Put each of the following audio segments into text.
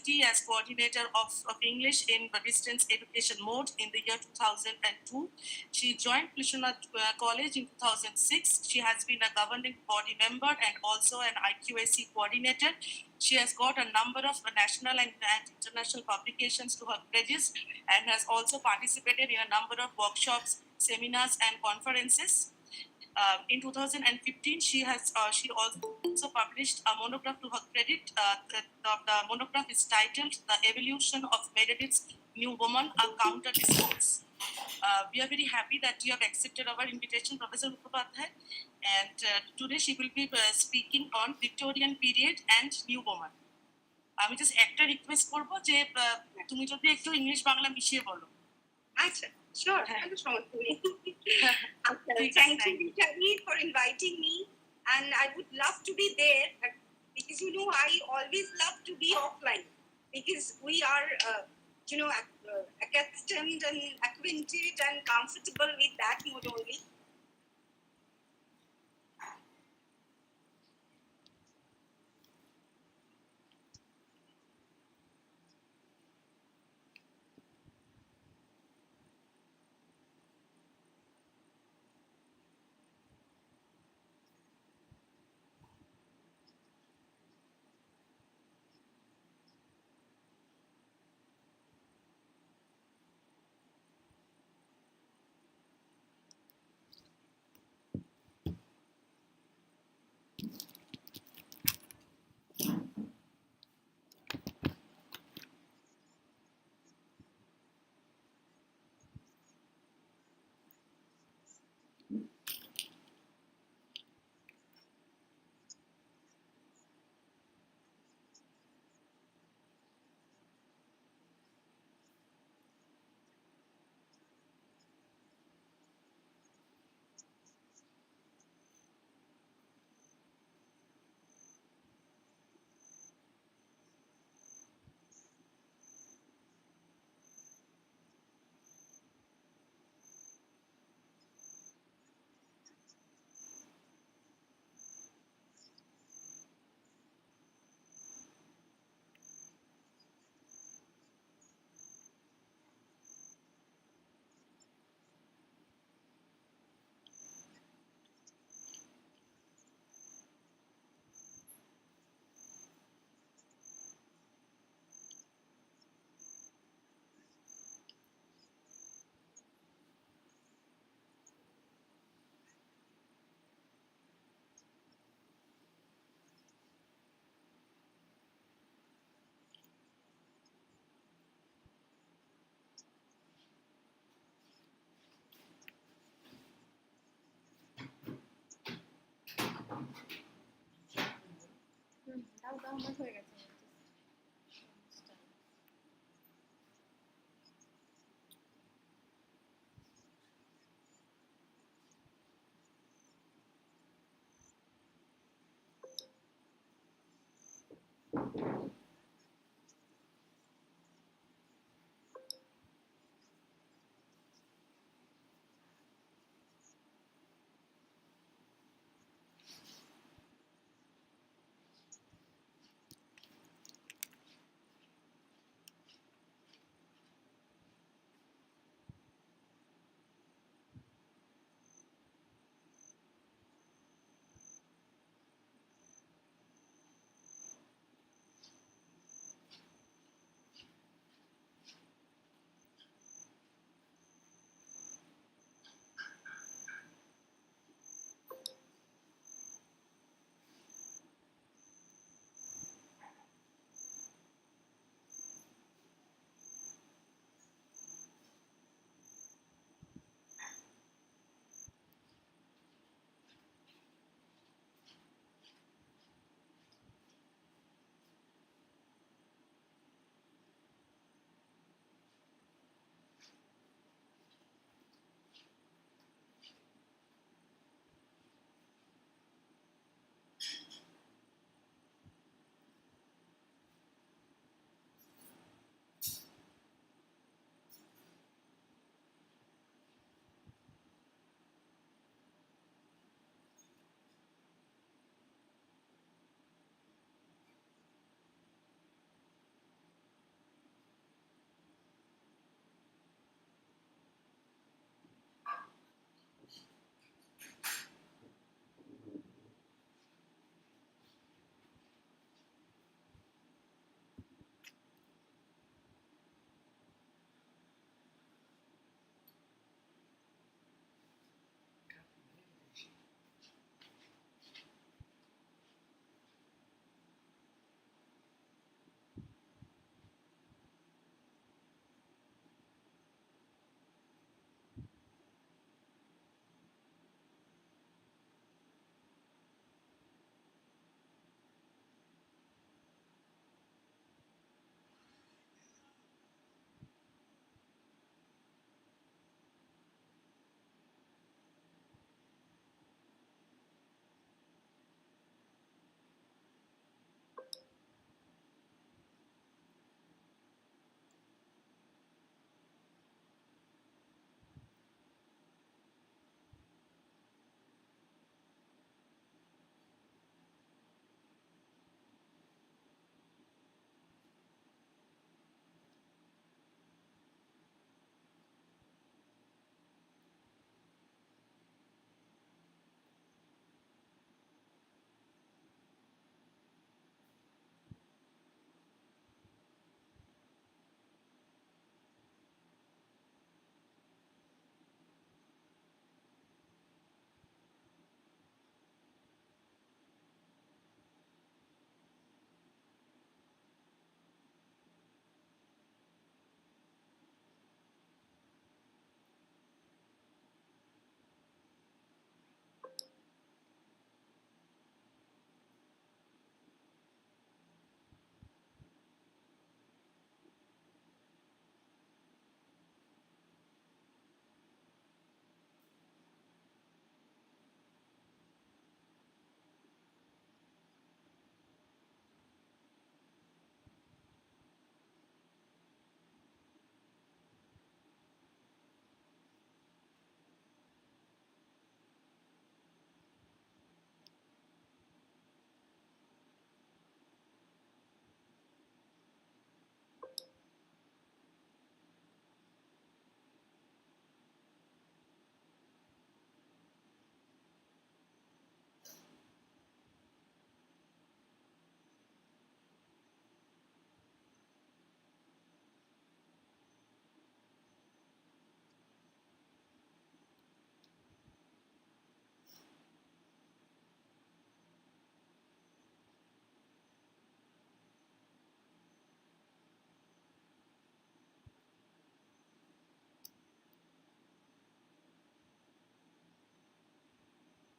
University as coordinator of English in distance education mode in the year 2002. She joined Krishnath College in 2006. She has been a governing body member and also an IQAC coordinator. She has got a number of national and international publications to her credit and has also participated in a number of workshops, seminars, and conferences. In 2015, she also published a monograph to her credit. The monograph is titled "The Evolution of Meredith's New Woman: A Counter Discourse." We are very happy that you have accepted our invitation, Professor Mukherjee, and today she will be speaking on Victorian period and New Woman. আমি just একটা request করব যে তুমি যদি একটু English Bangla মিশিয়ে বলো। আচ্ছা, sure. Thank you, Victory, for inviting me, and I would love to be there because I always love to be offline because we are accustomed and acquainted and comfortable with that mode only. আমার হয়ে গেছে।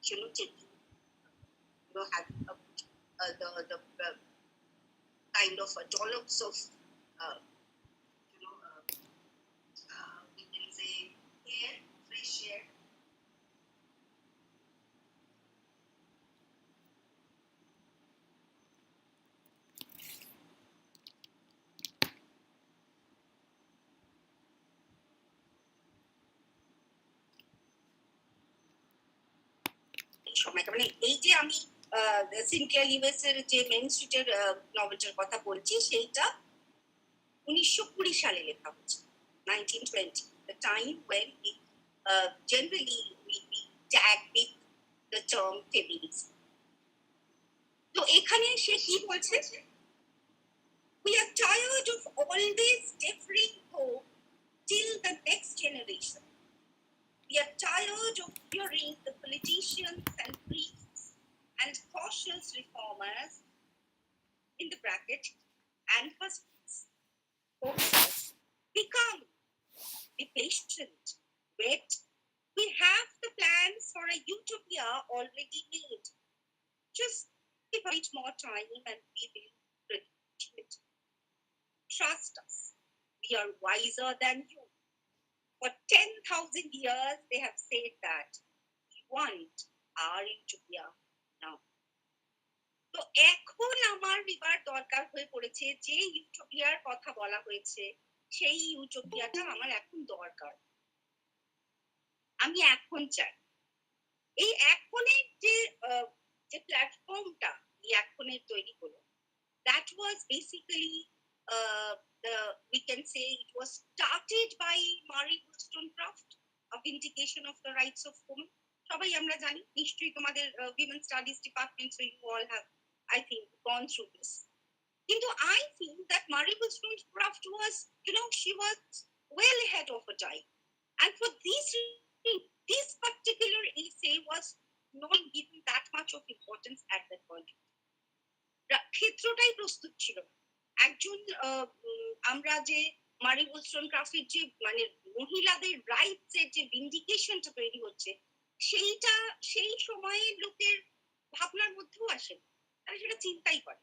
taking, having the kind of dollops of, we can say, air, fresh air. সময়টা মানে এই যে আমি Sinclair লিভেসের যে main স্ট্রিটের নভেলটার কথা বলছি, সেইটা 1920 সালে লেখা হচ্ছে, 1920, the time when we generally we tag with the term feminism. তো এখানে সে কি বলছে, we are tired of always deferring hope till the next generation. We are tired of hearing the politicians and priests and cautious reformers, in the bracket, and husbands. Focus. Become. Be patient. Wait. We have the plans for a utopia already made. Just give it more time and we will produce it. Trust us. We are wiser than you. For 10,000 years, they have said that we want our utopia now. তো এখন আমার এবার দরকার হয়ে পড়েছে, যে ইউটোপিয়ার কথা বলা হয়েছে সেই ইউটোপিয়াটা আমার এখন দরকার, আমি এখন চাই। এই এখনের যে প্ল্যাটফর্মটা এই এখনের তৈরি হলো, that was basically we can say it was started by Mary Wollstonecraft, a vindication of the rights of women. সবাই আমরা জানি, নিশ্চয়ই তোমাদের women studies department, so you all have, I think, gone through this. কিন্তু I think that Mary Wollstonecraft was, she was well ahead of her time, and for this particular essay was not given that much of importance at that point. ক্ষেত্রটাই প্রস্তুত ছিল। একজন আমরা যে মারি wollstonecraft যে মানে মহিলাদের রাইটস এর যে ভিন্ডিকেশনটা তৈরি হচ্ছে, সেইটা সেই সময়ের লোকের ভাবনার মধ্যেও আসে, তারা সেটা চিন্তাই করে।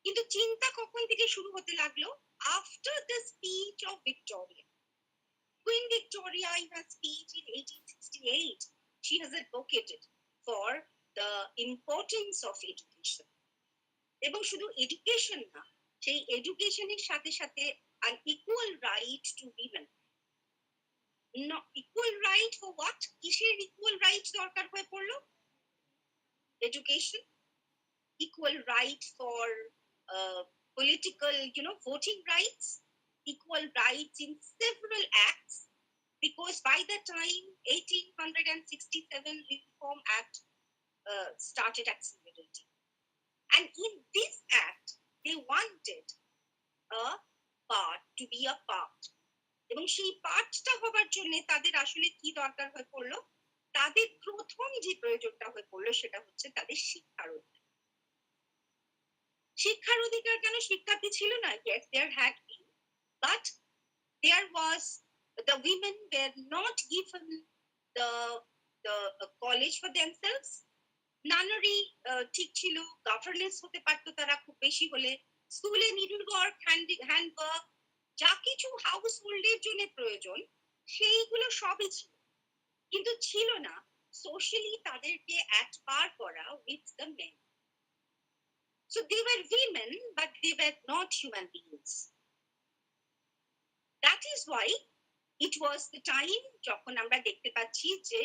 কিন্তু চিন্তা কখন থেকে শুরু হতে লাগলো? After the speech of Victoria. Queen Victoria, in her speech in 1868, she has advocated for the importance of education. এবং শুধু এডুকেশন না, সেই এডুকেশনের সাথে সাথে an equal right to women. Equal right for what? কিসের equal right দরকার হয়ে পড়লো? Education. Equal right for political, voting rights. Equal rights in several acts. Because by the time 1867 Reform Act started accelerating. And in this act, they wanted a part to be a part. এবং সেই পার্টটা হবার জন্য তাদের আসলে কি দরকার হয়ে পড়লো? তাদের প্রথম যে প্রয়োজনটা হয়ে পড়লো সেটা হচ্ছে তাদের শিক্ষার অধিকার। শিক্ষার অধিকার কেন? শিক্ষার্থী ছিল না? Yes, there had been, but there was, the women were not given the college for themselves. নানারই ঠিক ছিল, গভর্নেন্স হতে পারতো তারা খুব বেশি হলে, স্কুলে নিডল ওয়ার্ক, হ্যান্ডওয়ার্ক, যা কিছু হাউস হোল্ডের জন্য প্রয়োজন সেইগুলো সবই ছিল, কিন্তু ছিল না সোশ্যালি তাদেরকে অ্যাট পার করা with the men. So they were women, but they were not human beings. That is why it was the time যখন আমরা দেখতে পাচ্ছি যে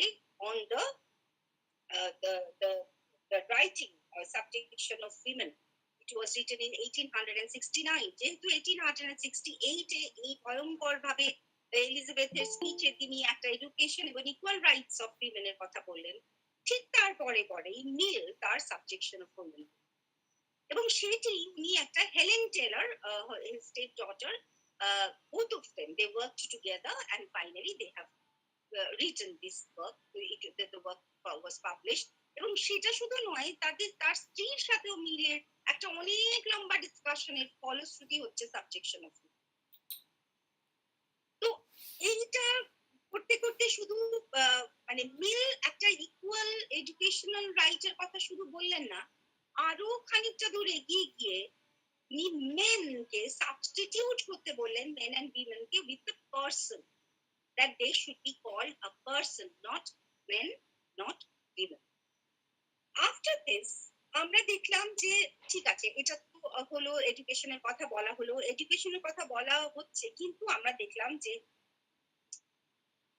on the writing or subjection of women, it was written in 1869. যেহেতু 1868 এই ভয়ঙ্কর ভাবে এলিজাবেথের স্পিচে তিনি একটা এডুকেশন এবং ইকুয়াল রাইটস অফ উইমেন এর কথা বললেন, ঠিক তারপরে মিল তার সাবজেকশন অফ উইমেন, এবং সেটি উনি একটা Helen Taylor, his step daughter, both of them, they worked together and finally they have written this work. The work was published, এবং সেটা শুধু নয়, তার স্ত্রীর সাথেও মিলে একটা অনেক লম্বা ডিসকাশনের ফলশ্রুতি হচ্ছে সাবজেকশন অফ। তো এইটা করতে করতে শুধু মানে মিল একটা ইকুয়াল এডুকেশনাল রাইটের কথা শুধু বললেন না, আরো খানিকটা দূর এগিয়ে গিয়ে উনি মেনকে সাবস্টিটিউট করতে বললেন, মেন অ্যান্ড উইমেনকে with the person, that they should be called a person, not men, not women. After this আমরা দেখলাম যে ঠিক আছে, এটা তো হলো এডুকেশনের কথা বলা হলো, এডুকেশনের কথা বলা হচ্ছে, কিন্তু আমরা দেখলাম যে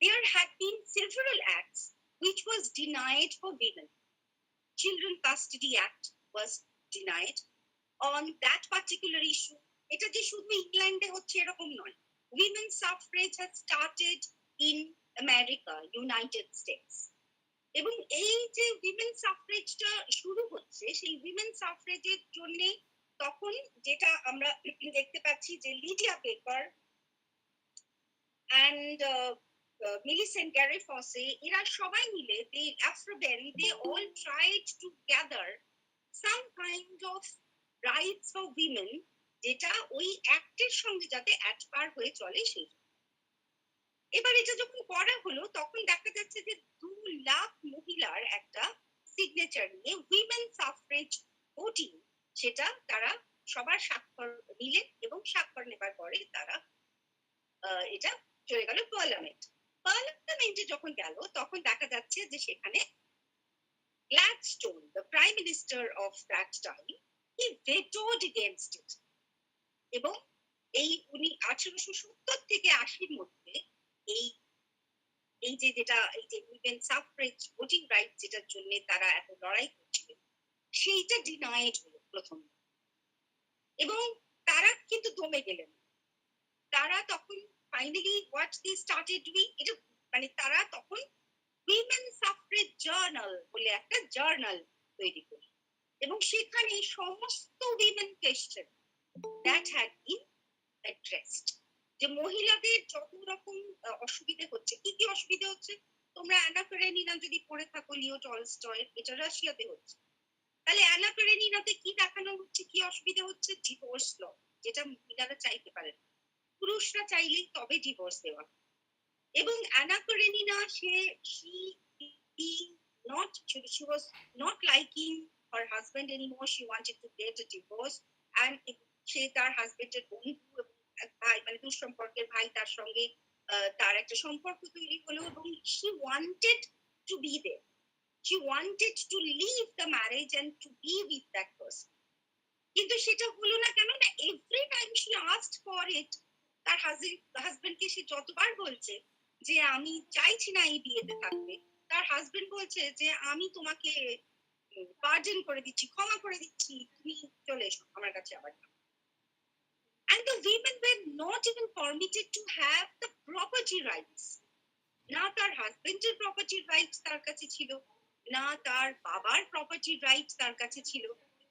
there had been several acts which was denied for women. Children Custody Act was denied on that particular issue. এটা যে শুধু ইংল্যান্ডে হচ্ছে এরকম নয়, women's suffrage has started in America, United States. এবং এই যে উইমেন সাফরেজটা শুরু হচ্ছে, সেই উইমেন সাফরেজের জন্য তখন যেটা আমরা দেখতে পাচ্ছি যে লিডিয়া বেকার and Millicent Garifose, এরা সবাই মিলে, they Afroben, they all tried to gather some kind of rights for women, যেটা ওই অ্যাক্টের সঙ্গে যাতে অ্যাডপার হয়ে চলে সেই। এবার এটা যখন করা হলো তখন দেখা যাচ্ছে যে 2 লাখ মহিলার একটা সিগনেচার নিয়ে উইমেন সাফরেজ ভোটিং, সেটা তারা সবার স্বাক্ষর নিলেন এবং স্বাক্ষর নেবার পরে তারা এটা চলে গেল পার্লামেন্ট। পার্লামেন্টে যখন গেল তখন দেখা যাচ্ছে যে সেখানে Gladstone, the prime minister of that time, he vetoed against it. এবং এই উনি 1870 থেকে 80-র মধ্যে এই এই যে যেটা এই যে উইমেন সাফরেজ ভোটিং রাইট যেটার জন্য তারা এত লড়াই করছিলেন, সেইটা ডিনাইড হলো প্রথম। এবং তারা কিন্তু দমে গেলেন, তারা তখন finally what they started doing, এটা মানে তারা তখন উইমেন সাফরেজ জার্নাল বলে একটা জার্নাল তৈরি করল, এবং সেখানে সমস্ত women question that had been addressed, যে মহিলাদের যত রকম অসুবিধে হচ্ছে, কি কি অসুবিধা হচ্ছে, তোমরা অ্যানা কারেনিনা যদি পড়ে থাকো লিও টলস্টয়ের, এটা রাশিয়াতে হচ্ছে, তাহলে অ্যানা কারেনিনাতে কি দেখানো হচ্ছে, কি অসুবিধা হচ্ছে, ডিভোর্স ল, যেটা মহিলারা চাইতে পারেন, পুরুষরা চাইলেই তবে ডিভোর্স দেওয়া। এবং Anna Karenina she being not she was not liking her husband anymore, she wanted to get a divorce, and সে তার হাজবেন্ডের বন্ধু এবং ভাই মানে দুঃসম্পর্কের ভাই তার সঙ্গে তার একটা সম্পর্ক তৈরি হলো, এবং she wanted to be there, she wanted to leave the marriage and to be with that person, কিন্তু সেটা হলো না কেন না, every time she asked for it, তার হাজবেন্ডকে সে যতবার বলছে যে আমি চাইছি না এই বিয়েতে থাকবে, তার হাজবেন্ড বলছে যে আমি তোমাকে পার্জন করে দিচ্ছি, ক্ষমা করে দিচ্ছি, তুমি চলে এসো আমার কাছে আবার। And the women were not even permitted to have the property rights. না তার হাজবেন্ডের প্রপার্টি রাইটস তার কাছে ছিল, না তার বাবার প্রপার্টি রাইটস তার কাছে ছিল,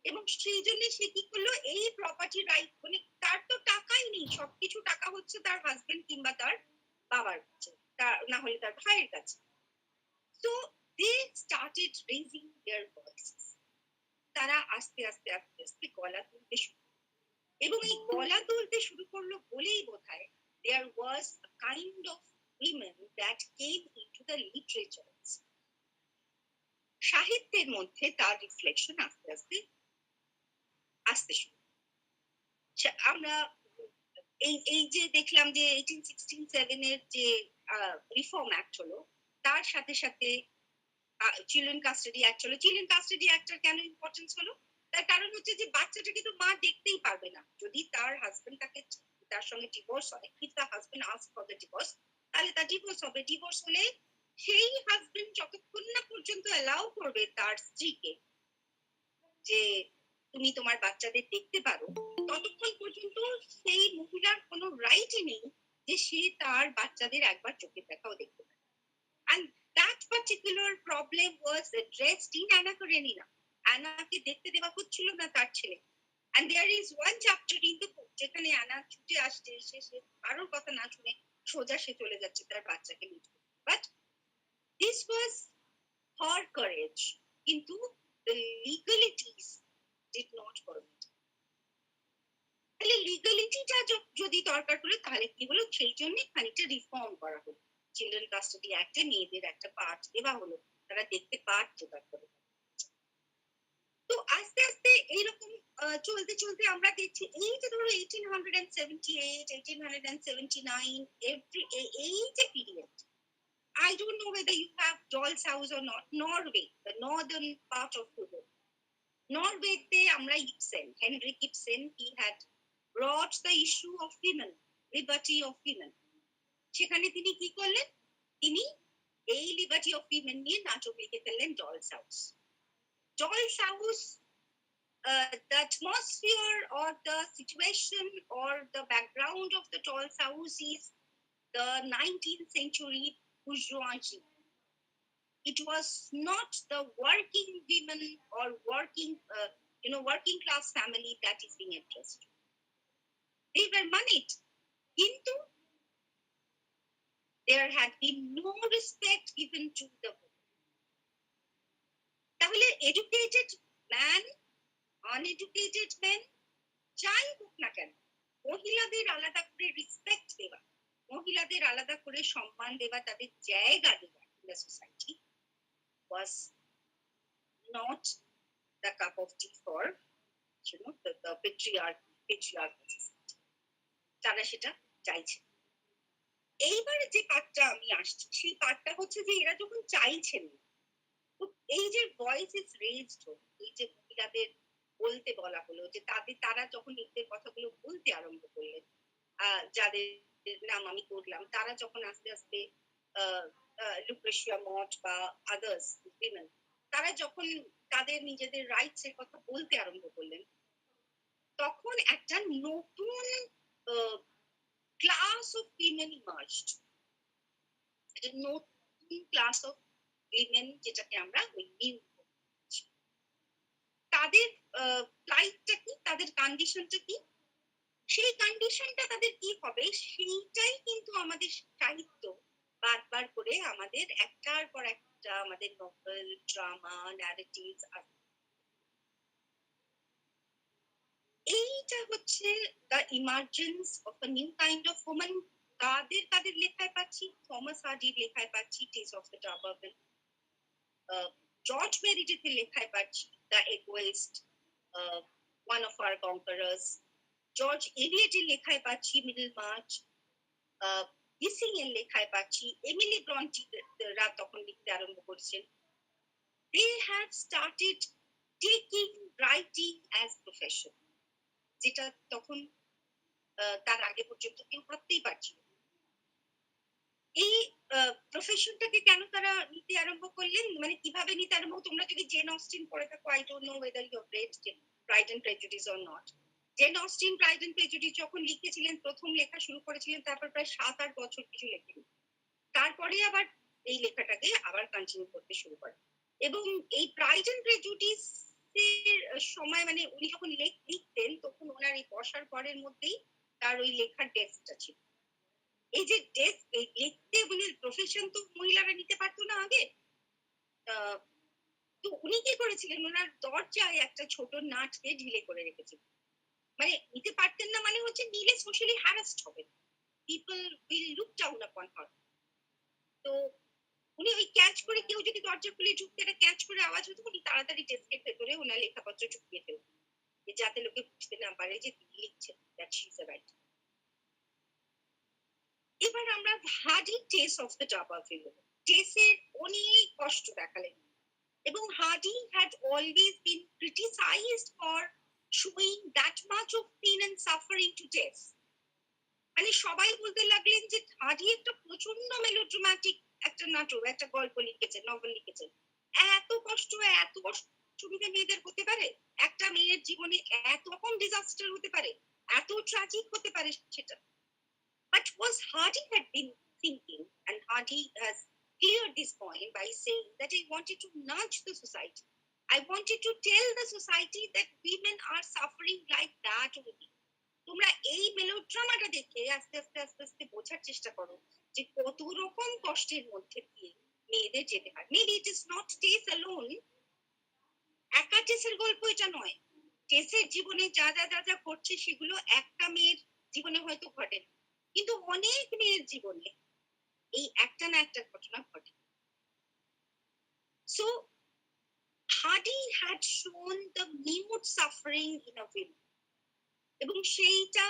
এবং সেই জন্য সে কি করলো, এই প্রপার্টি রাইট মানে তার তো টাকাই নেই, সবকিছু টাকা হচ্ছে তার হাজবেন্ড কিংবা তার বাবার কাছে, না হলে তার ভাইয়ের কাছে। So they started raising their voices, তারা আস্তে আস্তে আস্তে আস্তে গলা তুলতে শুরু, এবং এই গলা তুলতে শুরু করলো বলেই বোধহয় there was a kind of women that came into the literature, সাহিত্যের মধ্যে তার রিফ্লেকশন আস্তে আস্তে আসতে শুরু। আমরা এই যে দেখলাম যে 1867 এর যে রিফর্ম অ্যাক্ট হলো, তার সাথে সাথে চিলড্রেন কাস্টাডি অ্যাক্ট হলো। চিলড্রেন কাস্টাডি অ্যাক্টটার কেন ইম্পর্টেন্স হলো, তার কারণ হচ্ছে যে বাচ্চাটাকে তো মা দেখতেই পারবে না, যদি তার হাজবেন্ড তার সঙ্গে ডিভোর্স হয়, if the husband ask for the divorce, তাহলে তার ডিভোর্স হবে, ডিভোর্স হলে সেই হাজবেন্ড যতক্ষণ না পর্যন্ত অ্যালাউ করবে তার স্ত্রীকে যে তুমি তোমার বাচ্চাদের দেখতে পারো, ততক্ষণ পর্যন্ত সেই মহিলার কোনো রাইটই নেই যে সে তার বাচ্চাদের একবার চোখের দেখাও দেখতে পারে। And that particular problem was addressed in Anna Karenina. অ্যানাকে দেখতে দেওয়া হচ্ছিল না তার ছেলে। And there is one chapter in the book যেখানে অ্যানা ছুটে আসছে, সে কারোর কথা না শুনে সোজা সে চলে যাচ্ছে তার বাচ্চাকে নিতে। But this was her courage, কিন্তু the legalities did not permit. তাহলে লিগালিটিটা যদি দরকার হলো তাহলে কি হলো, সেই জন্য খানিকটা রিফর্ম করা হলো, চিলড্রেন কাস্টাডি অ্যাক্টে মেয়েদের একটা পার্ট দেওয়া হলো, তারা দেখতে পারতো তারপরে। তো আস্তে আস্তে এইরকম চলতে চলতে আমরা দেখছি এই যে ধরো 1878, 1879, এই যে period, I don't know whether you have Doll's House or not. Norway, the northern part of Europe. Norway, আমরা Henrik Ibsen, he had brought the issue of women, liberty of women. সেখানে তিনি কি করলেন? তিনি এই লিবার্টি অফ উইমেন নিয়ে নাটক লিখে ফেললেন dolls house. Dolls house, the atmosphere or the situation or the background of the Doll's House is the 19th century bourgeoisie. It was not the working women or working class family that is being addressed. They were moneyed into. There had been no respect given to the women. তাহলে educated man, uneducated men, যাই হোক না কেন, মহিলাদের আলাদা করে respect দেওয়া, মহিলাদের আলাদা করে সম্মান দেওয়া, তাদের জায়গা দেওয়া in the society was not the cup of tea for the patriarchal society. তারা সেটা চাইছে। এইবারে যে পার্টটা আমি আসছি, সেই পার্টটা হচ্ছে যে এরা যখন চাইছেন, এই যে ভয়েস ইজ রেজড, এই যে মহিলাদের বলতে বলা হলো, যে তারা যখন নিজেদের কথাগুলো বলতে আরম্ভ করলেন, যাদের নাম আমি করলাম, তারা যখন আস্তে আস্তে লুক্রেশিয়া মঠ বা আদার্স উইমেন, তারা যখন তাদের নিজেদের রাইটস এর কথা বলতে আরম্ভ করলেন, তখন একটা নতুন ক্লাস অফ উইমেন ইমার্জড। একটা নতুন ক্লাস অফ উইমেন, যেটাকে আমরা তাদের লাইফটা কি, তাদের কন্ডিশনটা কি, সেই কন্ডিশনটা তাদের কি হবে, সেইটাই কিন্তু আমাদের সাহিত্য বারবার করে আমাদের একটার পর একটা আমাদের নভেল, ড্রামা, ন্যারেটিভ, এইটা হচ্ছে the emergence of a new kind of woman. কাদের লেখায় পাচ্ছি? থমাস হার্ডির লেখায় পাচ্ছি Tess of the d'Urbervilles, George মেরিডিথের লেখায় পাচ্ছি the egoist, one of our conquerors, George এলিয়টের লেখায় পাচ্ছি মিডল মার্চ, গিসিং এর লেখায় পাচ্ছি, এমিলি ব্রন্টিরা তখন লিখতে আরম্ভ করেছেন। They have started taking writing as profession, যেটা তখন তার আগে পর্যন্ত কেউ ভাবতেই পারছিল। এই প্রফেশনটাকে কেন তারা নিতে আরম্ভ করলেন, মানে কিভাবে নিতে আরম্ভ? তোমরা যদি জেন অস্টিন পড়ে থাকো, I don't know whether you have read Pride and Prejudice or not. Jane Austen Pride and Prejudice যখন লিখেছিলেন, প্রথম লেখা শুরু করেছিলেন, তারপর প্রায় 7-8 বছর কিছু লেখেন, তারপরে আবার এই লেখাটাকে আবার কন্টিনিউ করতে শুরু করেন। এবং এই প্রাইড এন্ড প্রেজুডিস এর সময়, মানে উনি যখন লিখতেন, তখন ওনার এই বসার পরের মধ্যেই তার ওই লেখার ডেস্কটা ছিল। এই যে ডেস্ক, এই লিখতে বলে প্রফেশন তো মহিলারা নিতে পারতো না আগে। তো উনি কি করেছিলেন, ওনার দরজায় একটা ছোট নাটকে ঢিলে করে রেখেছিলেন। মানে নিতে পারতেন না, মানে হচ্ছে নিলে সোশ্যালি হ্যারাসড হবেন, people will look down upon her. তো উনি ওই ক্যাচ করে, কেউ যদি দরজা খুলে ঢুকতে, একটা ক্যাচ করে আওয়াজ হতো, উনি তাড়াতাড়ি ডেস্কের ভেতরে ওনার লেখাপত্র ঢুকিয়ে ফেলতেন, যাতে লোকে বুঝতে না পারে যে তিনি লিখছেন, that she is a writer. এবার আমরা হার্ডি টেস অফ দ্য টাবারভিল, টেসের অনেক কষ্ট দেখালেন, এবং hardy had always been criticized for showing that much of pain and suffering to Tess. মানে সবাই বলতে লাগলেন যে হার্ডি একটা প্রচন্ড মেলোড্রামাটিক একটা নাটক, একটা গল্প লিখেছেন, নভেল লিখেছেন। এত কষ্ট সুবিধা মেয়েদের হতে পারে, একটা মেয়ের জীবনে এত রকম ডিজাস্টার হতে পারে, এত ট্র্যাজিক হতে পারে সেটা। But was Hardy had been thinking, and Hardy has cleared this point by saying that I wanted to nudge the society. I wanted to tell the society that women are suffering like that only. তোমরা এই মেলোড্রামাটা দেখে আস্তে আস্তে আস্তে আস্তে বোঝার চেষ্টা করো যে কত রকম কষ্টের মধ্যে দিয়ে মেয়েদের যেতে হয়। Maybe it is not Tess alone, একা টেসের গল্প এটা নয়। টেসের জীবনে যা যা যা যা ঘটছে, সেগুলো একটা মেয়ের জীবনে হয়তো ঘটে, কিন্তু অনেক মেয়ের জীবনে এই একটা না একটা ঘটনা ঘটে। So Hardy had shown the minute suffering in a woman, এবং সেইটা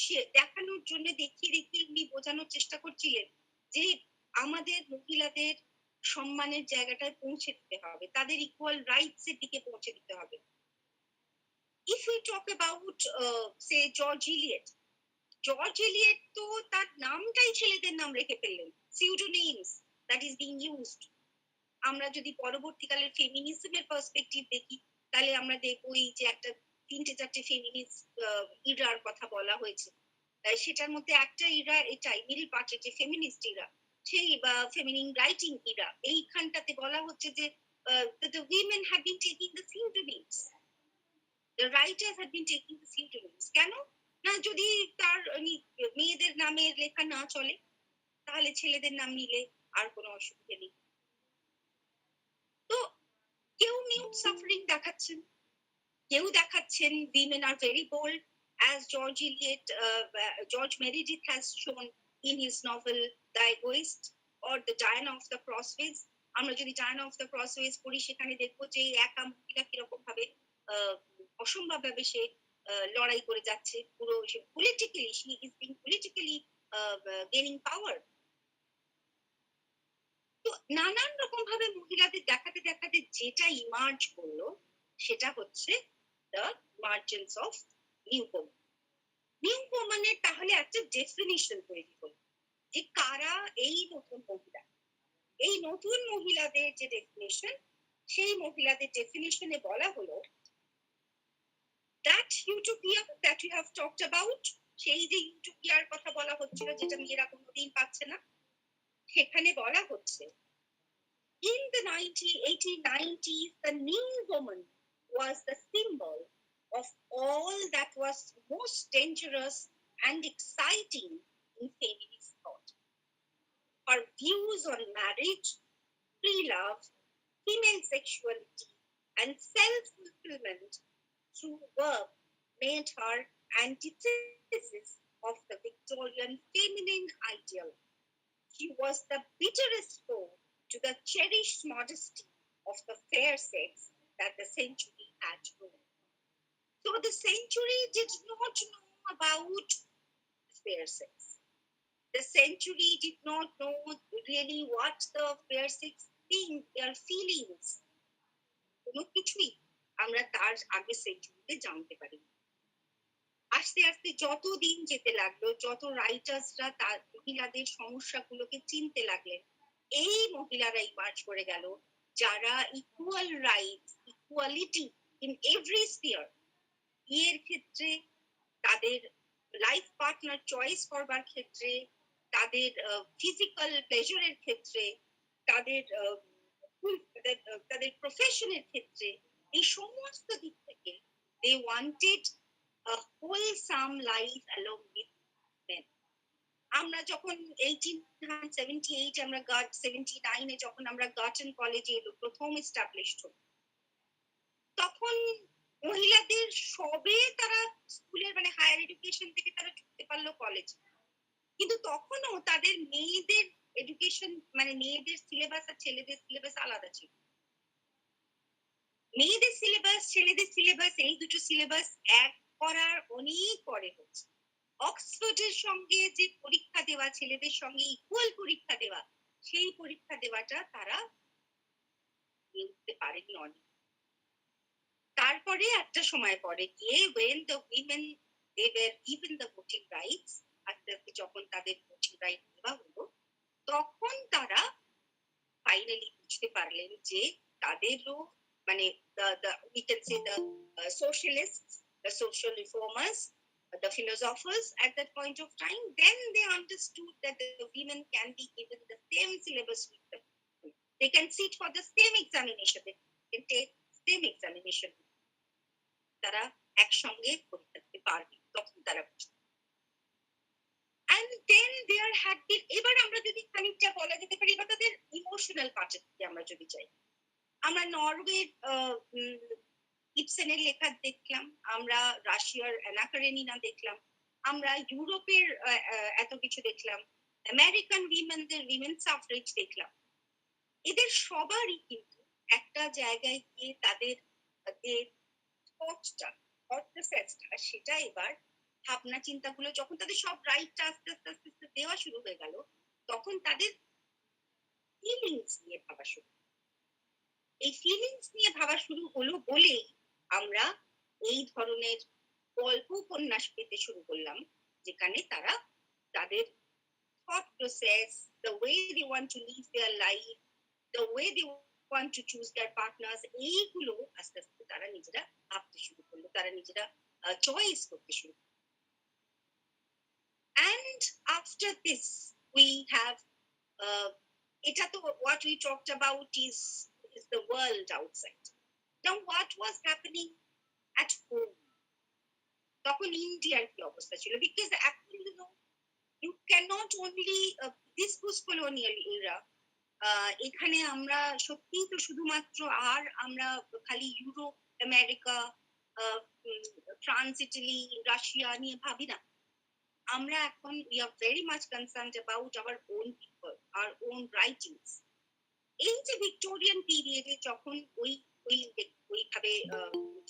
সে দেখানোর জন্য দেখিয়ে উনি বোঝানোর চেষ্টা করছিলেন যে আমাদের মহিলাদের সম্মানের জায়গাটায় পৌঁছে দিতে হবে, তাদের ইকুয়াল রাইটস এর দিকে পৌঁছে দিতে হবে। If we talk about say George Eliot তো তার নামটাই ছেলেদের নাম রেখে ফেললেন, pseudonyms that is being used। আমরা যদি পরবর্তীকালের ফেমিনিজমের পার্সপেক্টিভ দেখি, তাহলে আমরা দেখবো এই যে একটা ৩-৪টে ফেমিনিস্ট ইরার কথা বলা হয়েছে। সেটার মধ্যে একটা ইরা এটাই, মিডল পার্টের যে ফেমিনিস্ট ইরা, সেই বা ফেমিনিন রাইটিং ইরা, এইখানটাতে বলা হচ্ছে যে the women have been taking the pseudonyms, the writers have been taking the pseudonyms। কেন না, যদি তার মেয়েদের নামের লেখা না চলে, তাহলে ছেলেদের নাম নিলে আর কোনো অসুবিধা নেই। তো কেউ মিউট সাফারিং দেখাচ্ছেন, কেউ দেখাচ্ছেন women are very bold, as George Meredith has shown in his novel The Egoist or The Diana of the Crossways। আমরা যদি Diana of the Crossways পড়ি, সেখানে দেখবো যে একা মহিলা কিরকম ভাবে অসম্ভব ভাবে সে লড়াই করে যাচ্ছে, পুরো politically she is being politically gaining power। তো নানান রকম ভাবে মহিলাদের দেখাতে যেটা ইমার্জ করলো, সেটা হচ্ছে the merchants of new woman. New ওম্যানের তাহলে একটা ডেফিনিশন তৈরি হলো যে কারা এই নতুন মহিলা। এই নতুন মহিলাদের যে ডেফিনিশন, সেই মহিলাদের ডেফিনিশনে বলা হলো that utopia that you have talked about, সেই যে ইউটোপিয়ার কথা বলা হচ্ছিল যেটা মেয়েরা কোনোদিন পাচ্ছে না, সেখানে বলা হচ্ছে in the 1890s, the new woman was the symbol of all that was most dangerous and exciting in feminist thought. Her views on marriage, free love, female sexuality, and self-fulfillment through work made her antithesis of the Victorian feminine ideal. She was the bitterest foe to the cherished modesty of the fair sex that the century had known. So the century did not know about fair sex. The century did not know really what the fair sex think, their feelings, কোনো কিছুই আমরা তার আগে সেঞ্চুরিতে জানতে পারি। আস্তে আস্তে যত দিন যেতে লাগলো, যত রাইটার্সরা তার মহিলাদের সমস্যাগুলোকে চিনতে লাগলেন, এই মহিলারা ইমার্জ করে গেল যারা equal rights, equality in every spear, বিয়ের ক্ষেত্রে, তাদের লাইফ পার্টনার চয়েস করবার ক্ষেত্রে, তাদের ফিজিক্যাল প্লেজারের ক্ষেত্রে, তাদের তাদের প্রফেশনের ক্ষেত্রে, এই সমস্ত দিক থেকে they wanted a wholesome life along with men। আমরা যখন 1878 আমরা 79 যখন আমরা গার্টন কলেজে প্রথম এস্টাবলিশড হই, তখন মহিলাদের সবে তারা স্কুলের মানে হায়ার এডুকেশন থেকে তারা ঢুকতে পারলো কলেজ, কিন্তু তখনও তাদের মেয়েদের এডুকেশন মানে মেয়েদের সিলেবাস আর ছেলেদের সিলেবাস আলাদা ছিল। মেয়েদের সিলেবাস, ছেলেদের সিলেবাস, এই দুটো সিলেবাস এক করার অনেক পরে হচ্ছে। অক্সফোর্ডের সঙ্গে যে পরীক্ষা দেওয়া, ছেলেদের সঙ্গে ইকুয়াল পরীক্ষা দেওয়া, সেই পরীক্ষা দেওয়াটা তারা উঠতে পারেনি অনেক। তারপরে একটা সময় পরে গিয়ে when the women they were given the voting rights, আস্তে আস্তে যখন তাদের ভোটিং রাইট দেওয়া হলো, তখন তারা ফাইনালি বুঝতে পারলেন যে তাদেরও মানে we can say the socialists, the social reformers, the philosophers at that point of time, then they understood that the women can be given the same syllabus with them. They can sit for the same examination, they can take same examination, তারা একসঙ্গে পরীক্ষা দিতে পারবে, তখন তারা বুঝতে। And then there had been, এবার আমরা যদি খানিকটা বলা যেতে পারি, এবার তাদের ইমোশনাল পার্টের দিকে আমরা যদি যাই, আমরা নরওয়ের ইপসেনের লেখা দেখলাম, আমরা রাশিয়ার অ্যানা কারেনিনা দেখলাম, আমরা ইউরোপের এত কিছু দেখলাম, আমেরিকান উইমেনদের উইমেন সাফরেজ দেখলাম, এদের সবারই কিন্তু একটা জায়গায় গিয়ে তাদের যে থটটা, থট প্রসেসটা, সেটা এবার ভাবনা চিন্তাগুলো যখন তাদের সব রাইটটা আস্তে আস্তে আস্তে আস্তে দেওয়া শুরু হয়ে গেল, তখন তাদের ফিলিংস নিয়ে ভাবা শুরু। এই ফিলিংস নিয়ে ভাবা শুরু হলো বলেই আমরা এই ধরনের গল্প উপন্যাস পেতে শুরু করলাম, যেখানে তারা তাদের thought process, the way they want to live their life, the way they want to choose their partners, এইগুলো আস্তে আস্তে তারা নিজেরা ভাবতে শুরু করলো, তারা নিজেরা চয়েস করতে শুরু করলো। And after this we have এটা তো what we talked about is the world outside. Now what was happening at home? তখন ইন্ডিয়ার কি অবস্থা ছিল? Because actually you cannot only this was colonial era. এখানে আমরা সত্যিই তো শুধুমাত্র আর আমরা খালি Europe, America, France, Italy, Russia নিয়ে ভাবি না। আমরা এখন we are very much concerned about our own people, our own writings. এই যে ভিক্টোরিয়ান পিরিয়ডে যখন ওইভাবে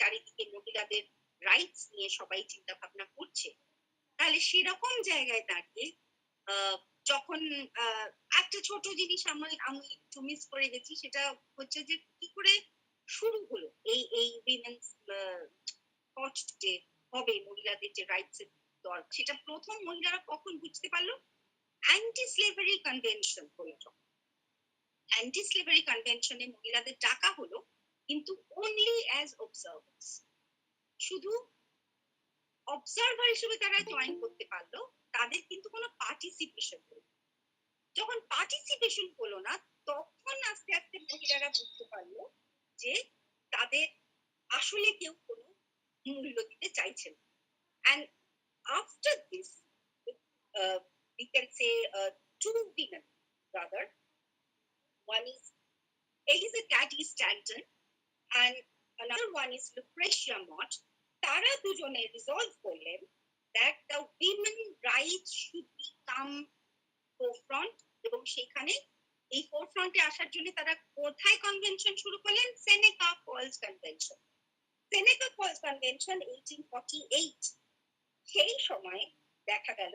চারিদিকে মহিলাদের রাইটস নিয়ে সবাই চিন্তা ভাবনা করছে, তাহলে সেরকম জায়গায় দাঁড়িয়ে যখন একটা ছোট জিনিস আমি একটু মিস করে গেছি, সেটা হচ্ছে যে কি করে শুরু হলো এই উইমেন্স থট যে হবে মহিলাদের যে রাইটস এর দরকার, সেটা প্রথম মহিলারা কখন বুঝতে পারলো? অ্যান্টি স্লেভারি কনভেনশন হলো যখন। অ্যান্টি স্লেভারি কনভেনশনে মহিলাদের ডাকা হলো, কিন্তু অনলি অ্যাজ অবজার্ভার্স, শুধু অবজার্ভার হিসেবে তারা জয়েন করতে পারলো, তাদের কিন্তু কোনো পার্টিসিপেশন হলো। যখন পার্টিসিপেশন হলো না, তখন আস্তে আস্তে মহিলারা বুঝতে পারলো যে তাদের আসলে কেউ কোনো মূল্য দিতে চাইছে না। And after this, we can say two women, rather. One is Elizabeth Cady Stanton and another one is Lucretia Mott. তারা দুজনে রিজলভ করলেন that the women rights should become forefront, এবং সেখানে এই ফোরফ্রন্টে আসার জন্য তারা কোথায় কনভেনশন শুরু করলেন? সেনেকা ফলস কনভেনশন। সেনেকা ফলস কনভেনশন 1848। সেই সময় দেখা গেল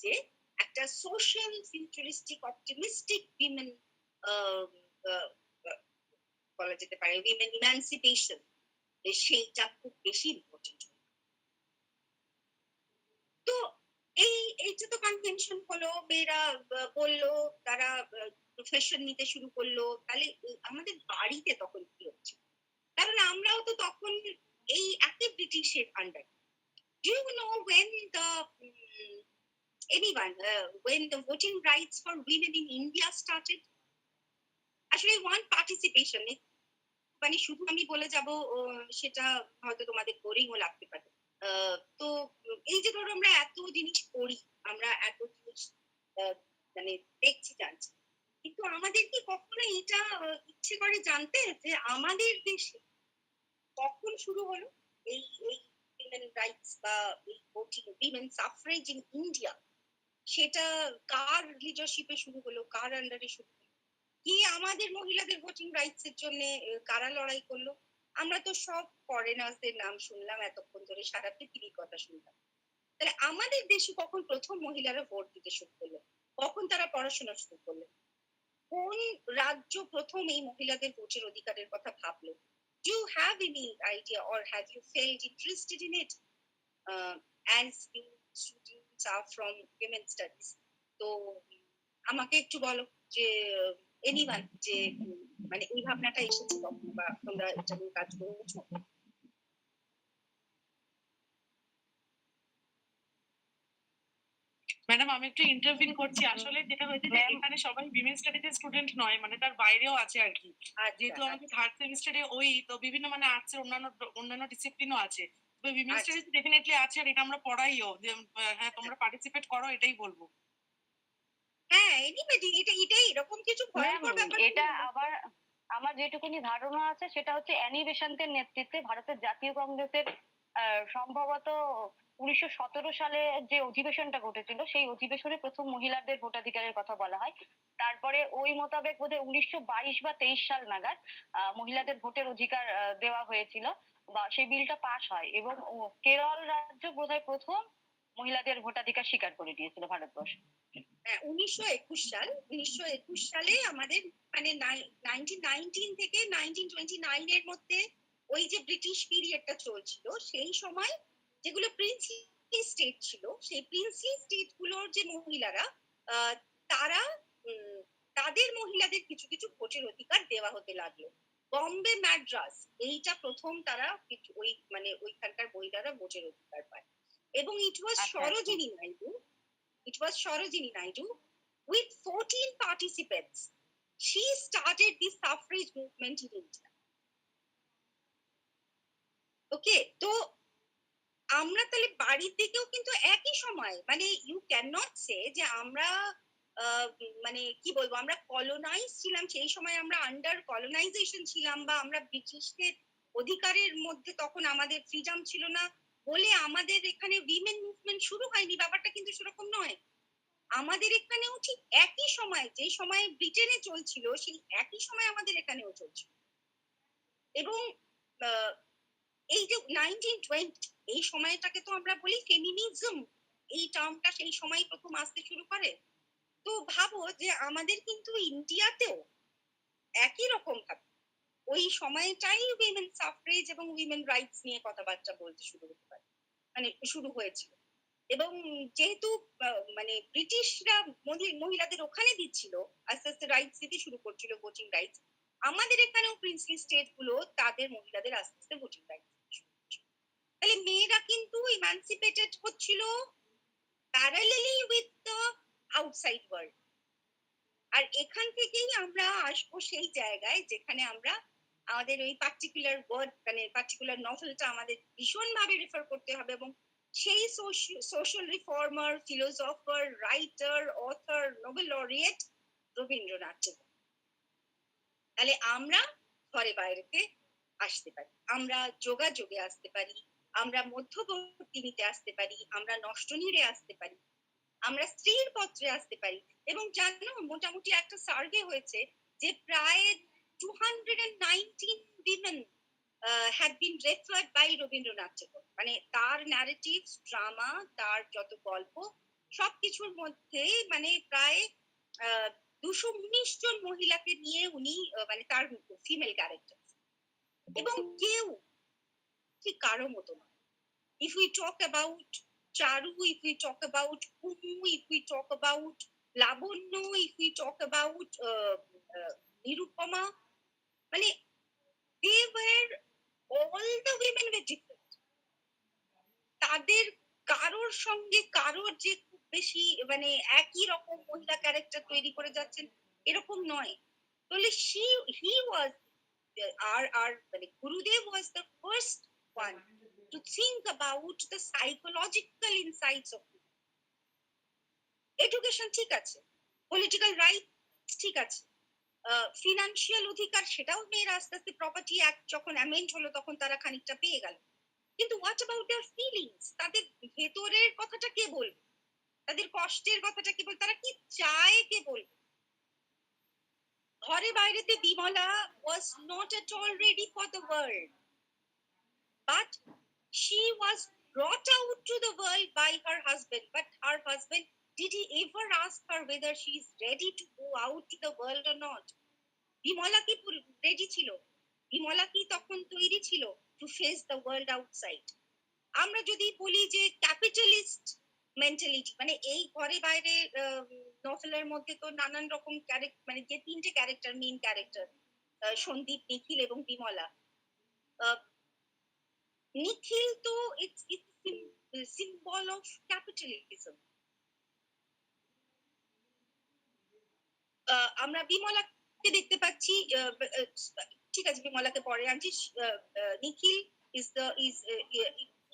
যে একটা সোশ্যাল ফিউচারিস্টিক অপটিমিস্টিক উইমেন বলা যেতে পারে উইমেন ইমানসিপেশন, সেইটা খুব বেশি ইম্পর্টেন্ট। তো এইটা তো কনভেনশন হলো, মেয়েরা বললো, তারা প্রফেশন নিতে শুরু করলো। তাহলে আমাদের বাড়িতে তখন কি হচ্ছে? কারণ আমরাও তো তখন এই একই ব্রিটিশের under. Do you know when the voting rights for women in India started? আসলে one participation, মানে শুধু আমি বলে যাব সেটা হয়তো তোমাদের বোরিংও লাগতে পারে। তো এই যে ধরো আমরা এত জিনিস পড়ি, আমরা এত জিনিস মানে দেখছি, জানছি, কিন্তু আমাদের কি কখনো এটা ইচ্ছে করে জানতে যে আমাদের দেশে কখন শুরু হলো এই উইমেন রাইটস বা এই voting, women suffrage in India? সেটা কার লিডারশিপে শুরু হলো, কার আন্ডারে শুরু হলো, কি আমাদের মহিলাদের ভোটিং রাইটস এর জন্য কারা লড়াই করলো? আমরা তো সব ফরেনার্সদের নাম শুনলাম এতক্ষণ ধরে, সারা পৃথিবীর কথা শুনলাম। তাহলে আমাদের দেশে কখন প্রথম মহিলারা ভোট দিতে শুরু করলো? কখন তারা পড়াশোনা শুরু করলো? কোন রাজ্য প্রথম এই মহিলাদের ভোটের অধিকারের কথা ভাবলো? Do you have any idea or have you felt interested in it? As you students are from women studies, তো আমাকে একটু বলো যে এনিওয়ান যে মানে এই ভাবনাটা এসেছে কখন, বা তোমরা এটা নিয়ে কাজ করেছো? ম্যাডাম আমি একটু ইন্টারভিউ করছি। আসলে যেটা হয়েছে যে এখানে সবাই উইমেন স্টাডিজের স্টুডেন্ট নয়, মানে তার বাইরেও আছে আর কি। যেহেতু আমাকে থার্ড সেমিস্টারে ওই তো বিভিন্ন মানে আর্টসের অন্যান্য ডিসিপ্লিনও আছে, তো উইমেন স্টাডিজ ডেফিনেটলি আছে, আর এটা আমরা পড়াইও যে হ্যাঁ তোমরা পার্টিসিপেট করো, এটাই বলবো। হ্যাঁ, এটাই এরকম কিছু ভয়ঙ্কর ব্যাপার। এটা আবার আমার যেটুকুনি ধারণা আছে সেটা হচ্ছে অ্যানি বেসান্তের নেতৃত্বে ভারতের জাতীয় কংগ্রেসের সম্ভবত 1917 সালে যে অধিবেশনটা ঘটেছিল সেই অধিবেশনে প্রথম মহিলাদের ভোটাধিকারের কথা বলা হয়। তারপরে ওই মোতাবেক বোধহয় 1922 বা 23 সাল নাগাদ মহিলাদের ভোটের অধিকার দেওয়া হয়েছিল বা সেই বিলটা পাস হয় এবং কেরল রাজ্য বোধহয় প্রথম মহিলাদের ভোটাধিকার স্বীকার করে দিয়েছিল ভারতবর্ষে। 1921 সালে আমাদের মানে 1919 থেকে 1929 এর মধ্যে ওই যে ব্রিটিশ পিরিয়ডটা চলছিল সেই সময় যেগুলো প্রিন্সলি স্টেট ছিল সেই প্রিন্সলি স্টেট গুলোর যে মহিলারা তারা তাদের মহিলাদের কিছু কিছু ভোটের অধিকার দেওয়া হতে লাগলো। বম্বে ম্যাড্রাস এইটা প্রথম তারা ওই মানে ওইখানকার মহিলারা ভোটের অধিকার পায় এবং ইট ওয়াজ Sarojini Naidu with 14 participants. She started the suffrage movement in India. Okay, তো আমরা তাহলে বাড়ি থেকেও কিন্তু একই সময় মানে ইউ ক্যান নট সে যে আমরা মানে কি বলবো আমরা কলোনাইজ ছিলাম সেই সময় আমরা আন্ডার কলোনাইজেশন ছিলাম বা আমরা ব্রিটিশদের অধিকারের মধ্যে তখন আমাদের ফ্রিডম ছিল না বলে আমাদের এখানে উইমেন মুভমেন্ট শুরু হয়নি, ব্যাপারটা কিন্তু সেরকম নয়। আমাদের এখানেও ঠিক একই সময় যে সময় ব্রিটেনে চলছিল সেই একই সময় আমাদের এখানেও চলছিল এবং এই যে 1920 এই সময়টাকে তো আমরা বলি ফেমিনিজম, এই টার্মটা সেই সময় প্রথম আসতে শুরু করে। তো ভাবো যে আমাদের কিন্তু ইন্ডিয়াতেও একই রকম ভাবে ওই সময়টাই উইমেন সাফরেজ এবং উইমেন রাইটস নিয়ে কথাবার্তা বলতে শুরু হতে পারে মানে শুরু হয়েছিল এবং যেহেতু মানে ব্রিটিশরা মহিলাদের ওখানে দিচ্ছিল আস্তে আস্তে রাইটস দিতে শুরু করছিল ভোটিং রাইটস, আমাদের এখানেও প্রিন্সলি স্টেট গুলো তাদের মহিলাদের আস্তে আস্তে ভোটিং রাইটস তাহলে মেয়েরা কিন্তু ইমানসিপেটেড হচ্ছিল parallelly with the outside world. আর এখান থেকেই আমরা আসবো সেই জায়গায় যেখানে আমরা আমাদের ওই পার্টিকুলার ওয়ার্ড মানে পার্টিকুলার নভেলটা আমাদের ভীষণ ভাবে রেফার করতে হবে এবং সেই social reformer, philosopher, writer, author, Nobel laureate Rabindranath Thakur. তাহলে আমরা ঘরে বাইরেতে আসতে পারি, আমরা যোগাযোগে আসতে পারি, আমরা মধ্যবর্তী নিতে আসতে পারি, আমরা নষ্ট নিড়ে আসতে পারি, আমরা স্ত্রীর পত্রে আসতে পারি এবং জানো মোটামুটি একটা সার্ভে হয়েছে যে প্রায় 219 women had been referred by Rabindranath ঠাকুর, মানে তার ন্যারেটিভস, ড্রামা, তার যত গল্প সবকিছুর মধ্যে মানে প্রায় 219 জন মহিলাকে নিয়ে উনি মানে তার ফিমেল ক্যারেক্টার এবং কেউ ঠিক কারো মতো না। If we talk about Charu, if we talk about Kumu, if we talk about Labonno, if we talk about Nirupama, মানে they were all the women were different. তাদের কারোর সঙ্গে কারোর যে খুব বেশি মানে একই রকম মহিলা ক্যারেক্টার তৈরি করে যাচ্ছেন এরকম নয়। তাহলে he was our মানে গুরুদেব was the first one to think about the psychological insights of people. Education ঠিক আছে, পলিটিক্যাল রাইট ঠিক আছে, ফিনান্সিয়াল অধিকার সেটাও মেয়েরা আস্তে আস্তে প্রপার্টি অ্যাক্ট যখন অ্যামেন্ড হলো তখন তারা খানিকটা পেয়ে গেল, কিন্তু হোয়াট অ্যাবাউট দেয়ার ফিলিংস, তাদের ভেতরের কথাটা কে বলবে, তাদের কষ্টের কথাটা কে বলবে, তারা কি চায় কে বলবে। ঘরে বাইরেতে Bimala was not at all ready for the world, but she was brought out to the world by her husband, but her husband, did he ever ask her whether she is ready to go out to the world or not? Bimala কি ready ছিল? বিমলা কি তখন তৈরি ছিল to face the world outside? আমরা যদি বলি যে ক্যাপিটালিস্ট মেন্টালিটি, মানে এই ঘরে বাইরে নভেলের মধ্যে তো নানান রকম ক্যারেক্টার, মানে যে তিনটে ক্যারেক্টার মেইন ক্যারেক্টার সন্দীপ, নিখিল এবং বিমলা। নিখিল তো ইটস সিম্বল অফ ক্যাপিটালিজম। আমরা বিমলাকে দেখতে পাচ্ছি, ঠিক আছে বিমলাকে পরে আনছি, নিখিল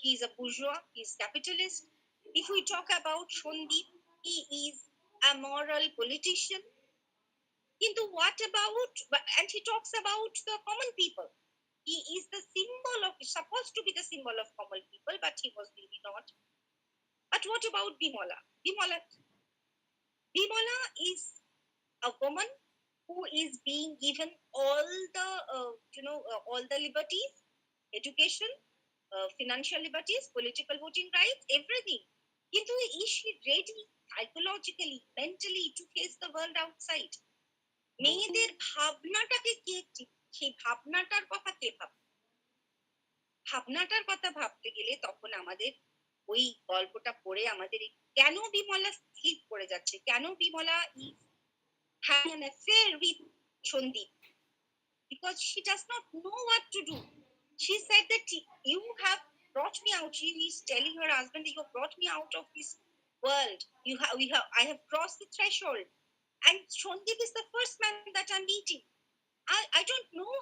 he is a bourgeois, he is capitalist. If we talk about Sandeep, he is a moral politician. কিন্তু what about, and he talks about the common people. He is the symbol of, supposed to be the symbol of common people, but he was really not. But what about Bimola? Bimola is a woman who is being given all the all the liberties, education, financial liberties, political voting rights, everything. Kintu is she ready psychologically, mentally to face the world outside? মেয়েদের ভাবনাটাকে কে সেই ভাবনাটার কথা কে ভাব ভাবনাটার কথা ভাবতে গেলে তখন আমাদের ওই গল্পটা পড়ে আমাদের কেন বিমলা স্লিপ করে যাচ্ছে, কেন Bimala is having an affair with Shandip, because she does not know what to do. She said that you have brought me out. She is telling her husband that you have brought me out of this world. I have crossed the threshold. And Shandip is the first man that I'm meeting. I don't know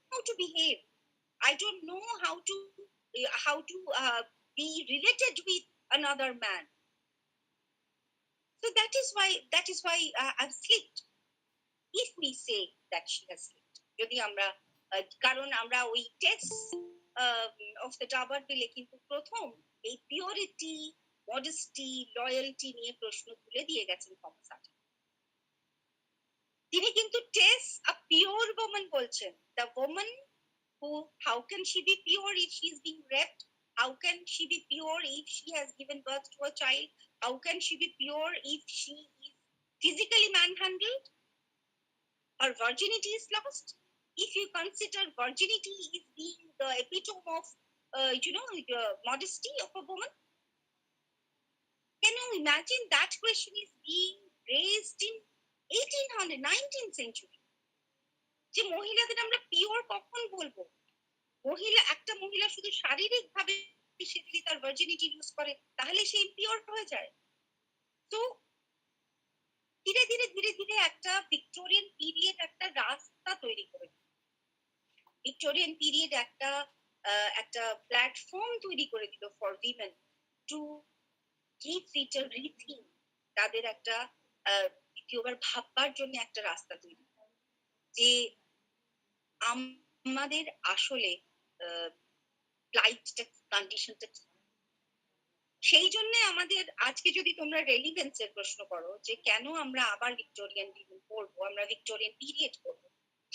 how to behave. I don't know how to be related with another man. So that is why I've slipped. If we say that she has slipped, যদি আমরা কারণ আমরা ওই text of the টাবার বিলে কিন্তু প্রথম এই পিওরিটি, মডেস্টি, লয়্যালটি নিয়ে প্রশ্ন তুলে দিয়ে গেছেন থমাস হার্ডি। তিনি কিন্তু টেস আ পিওর ওম্যান বলছেন, the woman who, how can she be pure if she is being raped? How can she be pure if she has given birth to a child? How can she be pure if she is physically manhandled? Her virginity is lost. If you consider virginity is being the epitome of, modesty of a woman, can you imagine that question is being raised in 1800, 19th century? যে মহিলাদের আমরা pure কখন বলবো? একটা মহিলা শুধু শারীরিক ভাবে সে যদি তার ভার্জিনিটি ইউজ করে তাহলে সে পিওর হয়ে যায়। তো ধীরে ধীরে ধীরে ধীরে একটা ভিক্টোরিয়ান পিরিয়ড একটা রাস্তা তৈরি করে, ভিক্টোরিয়ান পিরিয়ড একটা প্ল্যাটফর্ম তৈরি করে দিল ফর উইমেন টু রিথিঙ্ক, তাদের একটা দ্বিতীয়বার ভাববার জন্য একটা রাস্তা তৈরি, যে আমাদের আসলে লাইফটা কন্ডিশনটা। সেই জন্য আমাদের আজকে যদি তোমরা রেলিভেন্সের প্রশ্ন করো যে কেন আমরা আবার ভিক্টোরিয়ান পড়বো, আমরা ভিক্টোরিয়ান পিরিয়ড পড়বো,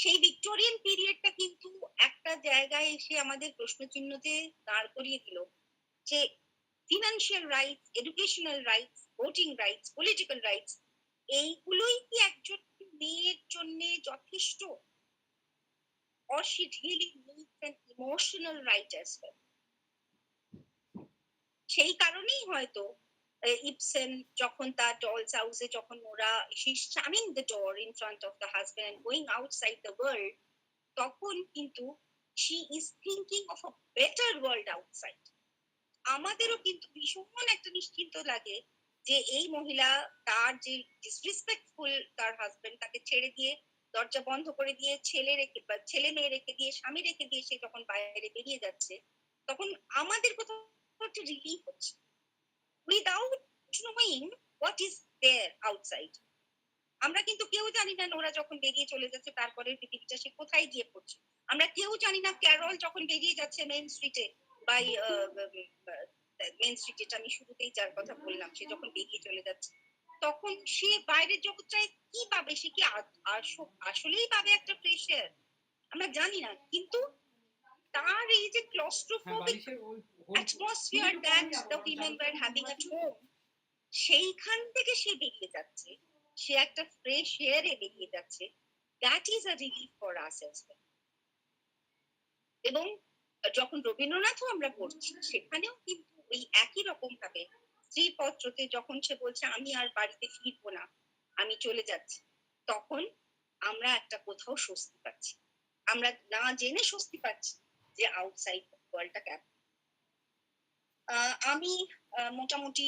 সেই ভিক্টোরিয়ান পিরিয়ডটা কিন্তু একটা জায়গায় এসে আমাদের প্রশ্নচিহ্নতে দাঁড় করিয়ে দিল যে financial rights, educational rights, voting rights, political rights, এইগুলোই কি একজন মেয়ের জন্য যথেষ্ট? or she really needs an emotional right as well? সেই কারণেই হয়তো ইবসেন যখন তার ডলস হাউসে যখন ওরা she's slamming the door in front of the husband and going outside the world, তখন কিন্তু she is thinking of a better world outside. আমাদেরও কিন্তু ভীষণ একটা নিশ্চিন্ত লাগে যে এই মহিলা তার যে ডিসরেসপেক্টফুল তার হাজবেন্ড, তাকে ছেড়ে দিয়ে দরজা বন্ধ করে দিয়ে ছেলে মেয়ে রেখে দিয়ে স্বামী রেখে দিয়ে সে যখন বাইরে বেরিয়ে যাচ্ছে, তখন আমাদের কোথাও একটা রিলিফ হচ্ছে without knowing what is there outside. আমরা কিন্তু কেউ জানি না ওরা যখন বেরিয়ে চলে যাচ্ছে তারপরে পৃথিবীটা সে কোথায় গিয়ে পড়ছে। আমরা কেউ জানি না ক্যারল যখন বেরিয়ে যাচ্ছে মেইন স্ট্রিটে বাই মেইন স্ট্রিট, আমি শুরুতেই যার কথা বললাম, সে যখন বেরিয়ে চলে যাচ্ছে তখন সে বাইরের জগৎটায় কি পাবে? সে কি আসলেই পাবে একটা ফ্রেশ এয়ার? আমরা জানি না, কিন্তু তার এই যে claustrophobic atmosphere that the women were having at home, সেইখান থেকে সে বেরিয়ে যাচ্ছে, সে একটা ফ্রেশ এয়ারে বেরিয়ে যাচ্ছে, that is a relief for us as well. এবং যখন রবীন্দ্রনাথও আমরা পড়ছি সেখানেও কিন্তু ওই একই রকম ভাবে স্ত্রীপত্রতে যখন সে বলছে আমি আর বাড়িতে ফিরবো না, আমি চলে যাচ্ছি, তখন আমরা একটা কোথাও স্বস্তি পাচ্ছি, আমরা না জেনে স্বস্তি পাচ্ছি যে আউটসাইড ওয়ার্ল্ডটা কেমন। আমি মোটামুটি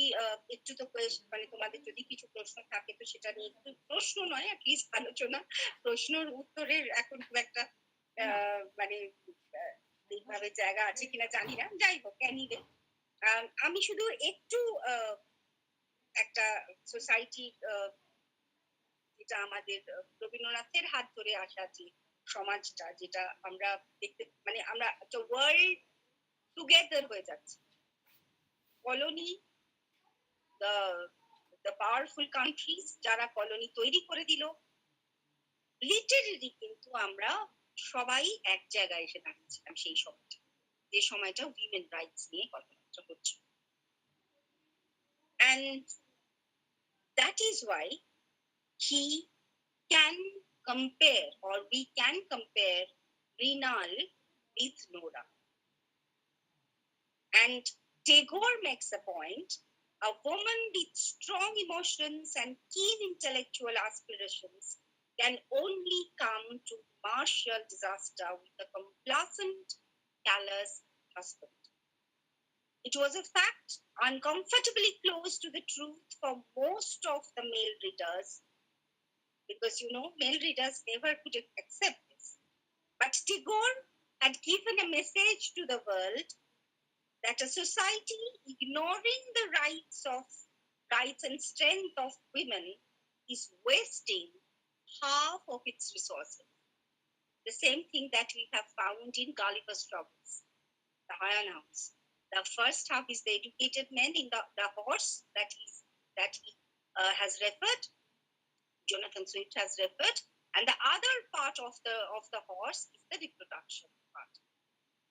একটু তো মানে তোমাদের যদি কিছু প্রশ্ন থাকে তো সেটা নিয়ে, একটু প্রশ্ন নয় অ্যাটলিস্ট আলোচনা, প্রশ্নের উত্তরের এখন খুব একটা মানে এইভাবে জায়গা আছে কিনা জানি না, যাই হোক এনিওয়ে আমি শুধু একটু একটা সোসাইটি যেটা আমাদের রবীন্দ্রনাথের হাত ধরে আসা যে সমাজটা, যেটা আমরা দেখতে মানে আমরা একটা ওয়ার্ল্ড টুগেদার হয়ে যাচ্ছে, কলোনি the powerful countries যারা কলোনি তৈরি করে দিল, লিটারেলি কিন্তু আমরা সবাই এক জায়গায় এসে দাঁড়িয়েছিলাম সেই সময়টা, যে সময়টা উইমেন রাইটস নিয়ে কথাবার্তা হচ্ছে। And that is why he can compare, or we can compare Rinal with Nora. And Tagore makes a point: a woman with strong emotions and keen intellectual aspirations can only come to martial disaster with a complacent, callous husband. It was a fact uncomfortably close to the truth for most of the male readers, because male readers never could accept this. But Tagore had given a message to the world that a society ignoring the rights and strength of women is wasting half of its resources. The same thing that we have found in Gulliver's Travels, the Iron House. The first half is the educated men in the horse that he has referred, Jonathan Swift has referred, and the other part of the horse is the reproduction part.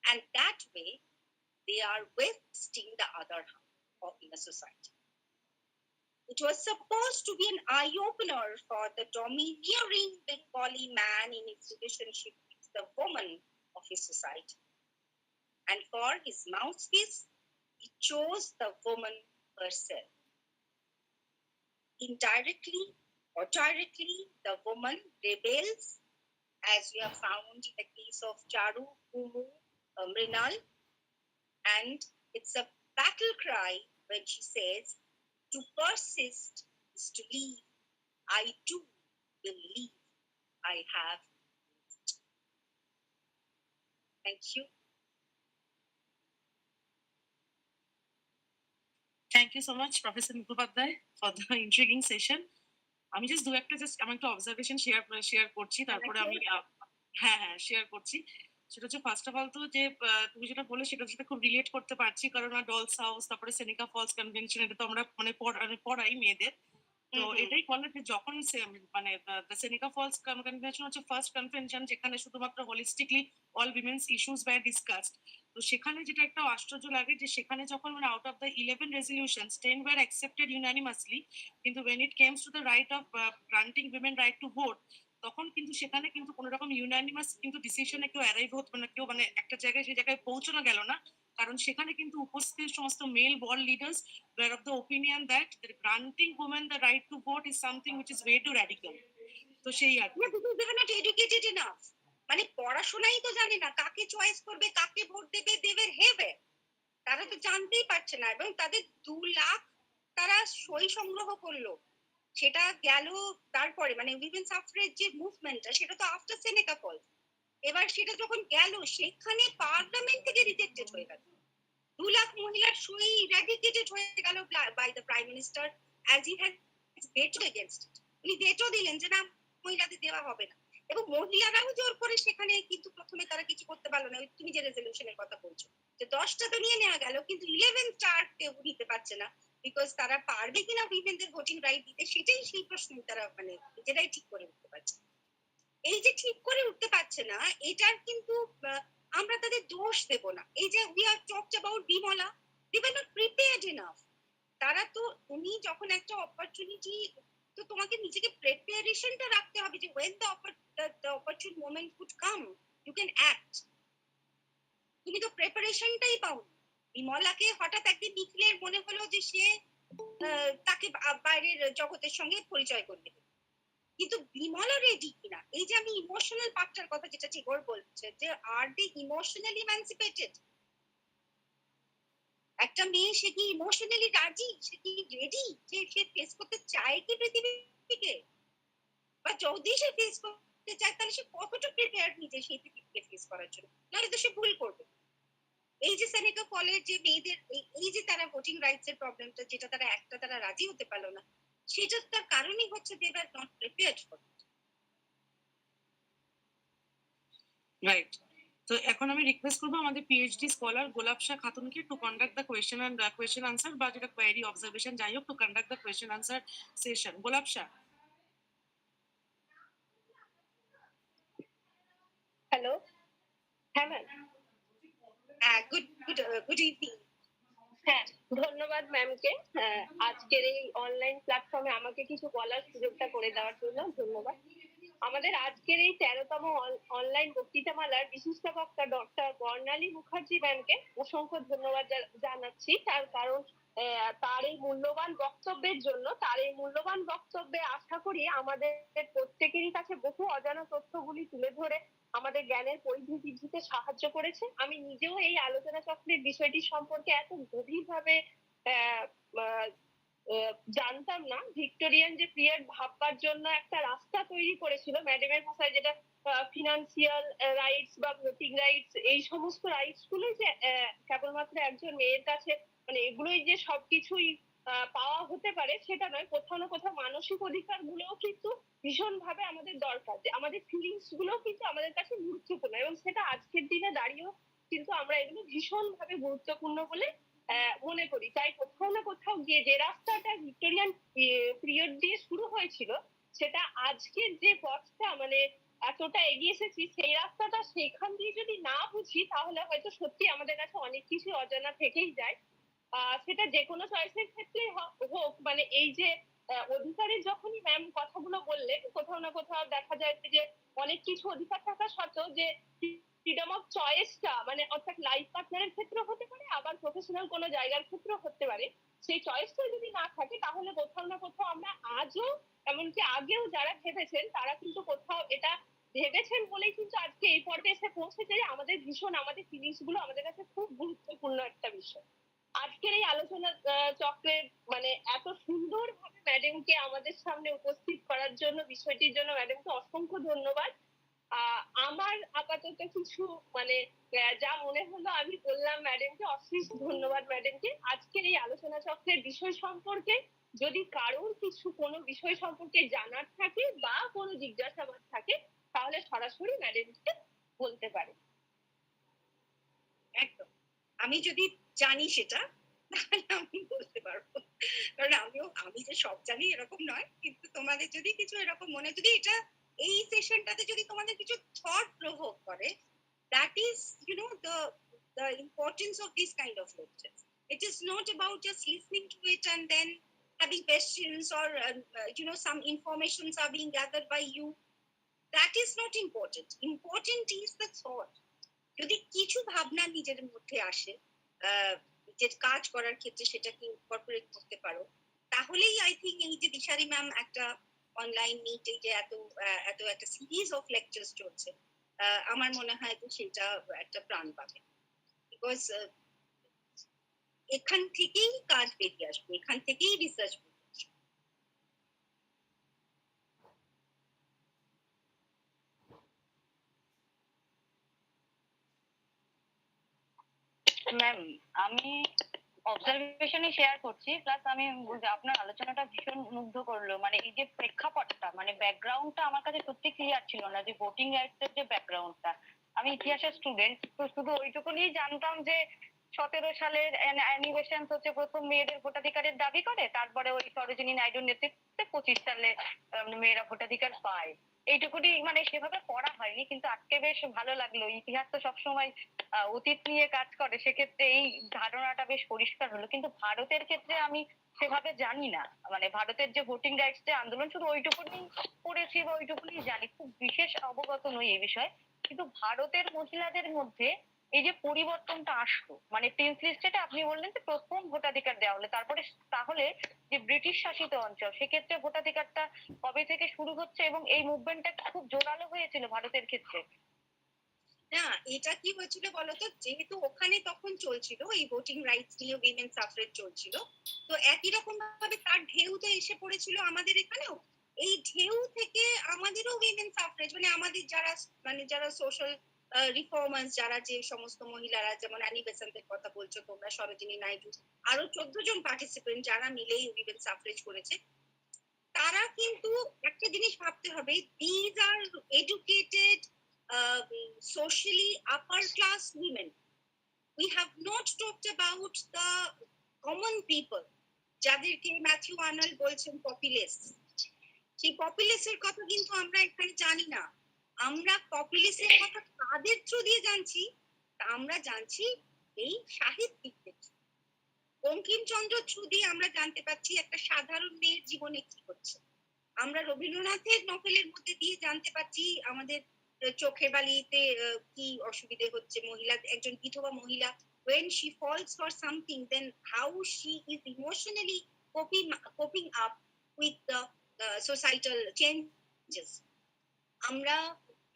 And that way, they are wasting the other half in a society. It was supposed to be an eye-opener for the domineering Bengali man in his relationship with the woman of his society. And for his mouthpiece, he chose the woman herself. Indirectly or directly, the woman rebels, as we have found in the case of Charu, Kumu, Mrinal. And it's a battle cry when she says, to persist is to leave. I too will leave. I have lived. Thank you. Thank you so much, Professor Mukhopadhyay, for the intriguing session. আমি just আমার একটা observation share করছি, তারপরে আমি হ্যাঁ share করছি। সেটা হচ্ছে ফার্স্ট অফ অল তো যে তুমি যেটা বলে সেটার সাথে খুব রিলেট করতে পারছি, কারণ ডলস হাউস, তারপরে সেনিকা ফলস কনভেনশন, এটা তো আমরা মানে পড়াই মেয়েদের। তো এটাই বলে যে যখন মানে সেনিকা ফলস কনভেনশন হচ্ছে ফার্স্ট কনভেনশন যেখানে শুধুমাত্র holistically all women's issues were discussed. তো সেখানে যেটা একটা আশ্চর্য লাগে যে সেখানে যখন মানে out of the 11 resolutions 10 were accepted unanimously, কিন্তু when it comes to the right of granting women right to vote, তখন কিন্তু সেখানে কিন্তু কোনো রকম ইউনানিমাস কিন্তু ডিসিশনে কেউ অ্যারাইভ হতো না, কেউ মানে একটা জায়গায় সেই জায়গায় পৌঁছানো গেল না, কারণ সেখানে কিন্তু উপস্থিত সমস্ত male world leaders were of the opinion that granting women the right to vote is something which is way too radical. তো সেই আর কি, they are not educated enough. মানে পড়াশোনাই তো জানে না, কাকে চয়েস করবে, কাকে ভোট দেবে, দেবে হেবে, তারা তো জানতেই পারছে না। এবং তাদের 2 লাখ তারা সই সংগ্রহ করলো, সেটা গেল তারপরে মানে উইমেন সাফরেজ যে মুভমেন্টটা, সেটা তো আফটার সেনেকা ফলস। এবার সেটা যখন গেল সেখানে পার্লামেন্ট থেকে রিজেক্টেড হয়ে গেল, 2 লাখ মহিলার সই রেডিকেটেড হয়ে গেল by the prime minister as he has veto against it. উনি ভেটো দিলেন যে না, মহিলাদের দেওয়া হবে না। এবং মহিলারাও জোর করে সেখানে কিন্তু প্রথমে তারা কিছু করতে পারলো না। তুমি যে রেজলিউশনের কথা বলছো যে 10টা তো নিয়ে নেওয়া গেল, কিন্তু 11 স্টার কেউ নিতে পারছে না, বিকজ তারা পারবে কিনা উইমেনদের ভোটিং রাইট দিতে, সেটাই সেই প্রশ্ন তারা মানে নিজেরাই ঠিক করে উঠতে পারছে। এই যে ঠিক করে উঠতে পারছে না, এটার কিন্তু আমরা তাদের দোষ দেব না। এই যে we are talked about Bimala, they were not prepared enough. তারা তো, তুমি যখন একটা অপরচুনিটি, তো তোমাকে নিজেকে প্রিপারেশনটা রাখতে হবে যে when the opportune moment could come you can act. তুমি তো প্রিপারেশনটাই পাও। বিমলাকে হঠাৎ একদিন নিখিলের মনে হলো যে সে তাকে বাইরের জগতের সঙ্গে পরিচয় করবে, কিন্তু বিমলা রেডি কিনা, এই যে আমি ইমোশনাল পার্টটার কথা যেটা টেগোর বলছে যে আর দে ইমোশনালি এমানসিপেটেড। একটা মেয়ে সে কি ইমোশনালি রাজি, সে কি রেডি যে সে ফেস করতে চায় কি পৃথিবীকে, বা যদি সে ফেস করতে চায় তাহলে সে কতটা প্রিপেয়ার্ড নিজে সেই পৃথিবীকে ফেস করার জন্য, নাহলে তো সে ভুল করবে। এই যে সেনেকা কলেজ যে মেয়েদের এই যে তারা ভোটিং রাইটস এর প্রবলেমটা, যেটা তারা রাজি হতে পারলো না, সেটা তার কারণই হচ্ছে they were not prepared for it. Right. তো এখন আমি রিকোয়েস্ট করবো আমাদের পিএইচডি স্কলার গোলাপ শাহ খাতুনকে to conduct the question and question answer বা যেটা কোয়ারি অবজারভেশন যাই হোক, to conduct the question answer session. Golap Shah. Hello, হ্যাঁ ম্যাম। Good evening. হ্যাঁ, ধন্যবাদ ম্যামকে আজকের এই অনলাইন প্ল্যাটফর্মে আমাকে কিছু বলার সুযোগটা করে দেওয়ার জন্য ধন্যবাদ। আমাদের আজকের এই 13তম অনলাইন বক্তৃতামালার বিশিষ্ট বক্তা ডক্টর বর্ণালী মুখার্জি ম্যামকে অসংখ্য ধন্যবাদ জানাচ্ছি, তার কারণ তার এই মূল্যবান বক্তব্যের জন্য। তার এই মূল্যবান বক্তব্যে আশা করি আমাদের প্রত্যেকেরই কাছে বহু অজানা তথ্যগুলি তুলে ধরে আমাদের জ্ঞানের পরিধি বৃদ্ধিতে সাহায্য করেছে। আমি নিজেও এই আলোচনা চক্রের বিষয়টি সম্পর্কে এত গভীরভাবে জানতাম না। ভিক্টোরিয়ান যে পিরিয়ড ভাববার জন্য একটা রাস্তা তৈরি করেছিল ম্যাডামের ভাষায়, যেটা ফিনান্সিয়াল রাইটস বা ভোটিং রাইটস, এই সমস্ত রাইটস গুলোই যে কেবলমাত্র একজন মেয়ের কাছে মানে এগুলোই যে সবকিছুই পাওয়া হতে পারে সেটা নয়। কোথাও না কোথাও মানসিক অধিকার গুলোও কিন্তু ভীষণ ভাবে আমাদের দরকার, যে আমাদের ফিলিংস গুলো কিন্তু আমাদের কাছে গুরুত্বপূর্ণ, এবং সেটা আজকের দিনে দাঁড়িয়েও কিন্তু আমরা এগুলো ভীষণ ভাবে গুরুত্বপূর্ণ বলে মনে করি। তাই কোথাও না কোথাও গিয়ে যে রাস্তাটা ভিক্টোরিয়ান পিরিয়ড দিয়ে শুরু হয়েছিল, সেটা আজকের যে পথটা মানে এতটা এগিয়ে এসেছি, সেই রাস্তাটা সেখান দিয়ে যদি না বুঝি তাহলে হয়তো সত্যি আমাদের কাছে অনেক কিছু অজানা থেকেই যায়। সেটা যে কোনো চয়েসের ক্ষেত্রেই হোক, মানে এই যে অধিকারের যখনই ম্যাম কথাগুলো বললেন, কোথাও না কোথাও দেখা যায় যে অনেক কিছু অধিকার থাকা সত্ত্বেও যে ফ্রিডম অফ চয়েসটা, মানে অর্থাৎ লাইফ পার্টনারের ক্ষেত্রে হতে পারে, আবার প্রফেশনাল কোনো জায়গার ক্ষেত্রেও হতে পারে, সেই চয়েসটা যদি না থাকে তাহলে কোথাও না কোথাও আমরা আজও, এমনকি আগেও যারা ভেবেছেন তারা কিন্তু কোথাও এটা ভেবেছেন বলেই কিন্তু আজকে এই পর্বে এসে পৌঁছেছে যে আমাদের ভীষণ, আমাদের ফিলিংস গুলো আমাদের কাছে খুব গুরুত্বপূর্ণ একটা বিষয়। আজকের এই আলোচনা চক্রের মানে এত সুন্দর ভাবে ম্যাডামকে আমাদের সামনে উপস্থিত করার জন্য, বিষয়টির জন্য ম্যাডামকে অসংখ্য ধন্যবাদ। আমার আপাতত কিছু মানে যা মনে হলো আমি বললাম ম্যাডামকে। অশেষ ধন্যবাদ ম্যাডামকে। আজকের এই আলোচনা চক্রের বিষয় সম্পর্কে যদি কারোর কিছু কোনো বিষয় সম্পর্কে জানার থাকে বা কোনো জিজ্ঞাসাবাদ থাকে তাহলে সরাসরি ম্যাডামকে বলতে পারে। একদম, আমি যদি জানি সেটা তাহলে আমি বলতে পারবো, কারণ আমি যে সব জানি এরকম নয়, কিন্তু তোমাদের যদি কিছু এরকম মনে, যদি এটা এই সেশনটাতে যদি তোমাদের কিছু থট প্রভোক করে, that is the importance of this kind of lectures. It is not about just listening to it and then having questions or some informations are being gathered by you. That is not important. Important is the thought. যদি কিছু ভাবনা নিজের মধ্যে আসে, নিজের কাজ করার ক্ষেত্রে সেটাকে ইনকর্পোরেট করতে পারো, তাহলেই আই থিঙ্ক এই যে দিশারি ম্যাম একটা অনলাইন মিট, এই যে এত এত একটা সিরিজ অফ লেকচার্স চলছে, আমার মনে হয় যে সেটা একটা প্রাণ পাবে। বিকজ এখান থেকেই কাজ বেরিয়ে আসবে, এখান থেকেই রিসার্চ। ম্যাম, আমি অবজারভেশনই শেয়ার করছি, প্লাস আমি আপনার আলোচনাটা ভীষণ মুগ্ধ করলো। মানে এই যে প্রেক্ষাপটটা, মানে ব্যাকগ্রাউন্ডটা আমার কাছে সত্যি ক্লিয়ার ছিল না, যে ভোটিং রাইটস এর যে ব্যাকগ্রাউন্ডটা। আমি ইতিহাসের স্টুডেন্ট, তো শুধু ওইটুকুনি জানতাম যে 17 সালের অ্যানিভেশন হচ্ছে প্রথম মেয়েদের ভোটাধিকারের দাবি করে, তারপরে ওই সরোজিনী নাইডুর নেতৃত্বে 25 সালে মেয়েরা ভোটাধিকার পায়। এইটুকুনি মানে সেভাবে পড়া হয়নি, কিন্তু আজকে বেশ ভালো লাগলো। ইতিহাস তো সবসময় অতীত নিয়ে কাজ করে, সেক্ষেত্রে এই ধারণাটা বেশ পরিষ্কার হলো। কিন্তু ভারতের ক্ষেত্রে আমি সেভাবে জানি না, মানে ভারতের যে ভোটিং রাইটস যে আন্দোলন, শুধু ওইটুকুনি পড়েছি বা ওইটুকুনি জানি, খুব বিশেষ অবগত নই এই বিষয়ে। কিন্তু ভারতের মহিলাদের মধ্যে এই যে পরিবর্তনটা আসলো, মানে প্রিন্সলি স্টেটে আপনি বললেন যে প্রথম ভোটাধিকার দেওয়া হলো, তারপরে তাহলে যে ব্রিটিশ শাসিত অঞ্চল, সেক্ষেত্রে ভোটাধিকারটা কবে থেকে শুরু হচ্ছে, এবং এই মুভমেন্টটা খুব জোরালো হয়েছিল ভারতের ক্ষেত্রে? না, এটা কি হয়েছিল বলতো, যেহেতু ওখানে তখন চলছিল এই ভোটিং রাইটস নিয়ে, উইমেন সাফরেজ চলছিল, তো একই রকম ভাবে তার ঢেউ তো এসে পড়েছিল আমাদের এখানেও। এই ঢেউ থেকে আমাদেরও উইমেন সাফরেজ, মানে যারা সোশ্যাল রিফর্মার্স, যারা যে সমস্ত মহিলারা, যেমন অ্যানি বেসান্তের কথা বলছো তোমরা, সরোজিনী নাইডু, আরো 14 জন পার্টিসিপেন্ট যারা মিলেই উইমেন সাফরেজ করেছে, তারা কিন্তু একটা জিনিস ভাবতে হবে, these are educated socially upper class women. We have not talked about the common people, যাদেরকে ম্যাথিউ আর্নল্ড বলছেন পপুলেস। সেই পপুলেসের কথা কিন্তু আমরা এখানে জানি না। আমরা পপুলেসের কথা কাদের থ্রু দিয়ে জানছি? আমরা জানছি এই সাহিত্যিকদের। বঙ্কিমচন্দ্র থ্রু দিয়ে আমরা জানতে পারছি একটা সাধারণ মেয়ের জীবনে কি হচ্ছে। আমরা রবীন্দ্রনাথের নভেলের মধ্যে দিয়ে জানতে পারছি আমাদের চোখের বালিতে কি অসুবিধে হচ্ছে, মহিলা একজন বিধবা মহিলা when she falls for something, then how she is emotionally coping up with the societal changes. আমরা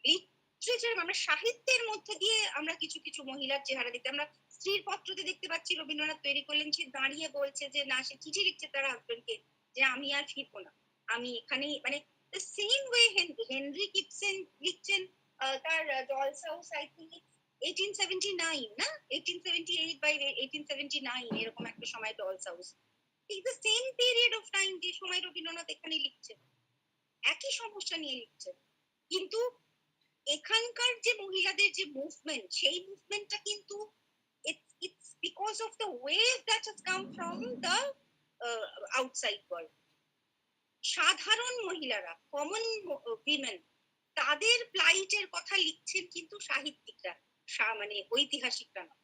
লিটারেচার, আমরা সাহিত্যের মধ্যে দিয়ে আমরা কিছু কিছু মহিলার চেহারা দেখতে, আমরা স্ত্রীর পত্রতে দেখতে পাচ্ছি রবীন্দ্রনাথ তৈরি করলেন, সে দাঁড়িয়ে বলছে যে না, সে চিঠি লিখছে তার হাজবেন্ডকে যে আমি আর ফিরবো না, আমি এখানেই, মানে the same way হেনরি কিপসন লিখছেন তার ডলস হাউস, আই থিংক 1879 না 1878 by 1879 এরকম একটা সময় ডলস হাউস, ঠিক the same period of time যে সময় রবীন্দ্রনাথ এখানে লিখছেন, একই সমস্যা নিয়ে লিখছেন। কিন্তু এখানকার যে মহিলাদের যে মুভমেন্ট, সেই মুভমেন্টটা কিন্তু it's because of the wave that has come from the outside world. সাধারণ মহিলারা, কমন উইমেন, তাদের প্লাইটের কথা লিখছেন কিন্তু সাহিত্যিকরা, মানে ঐতিহাসিকরা না।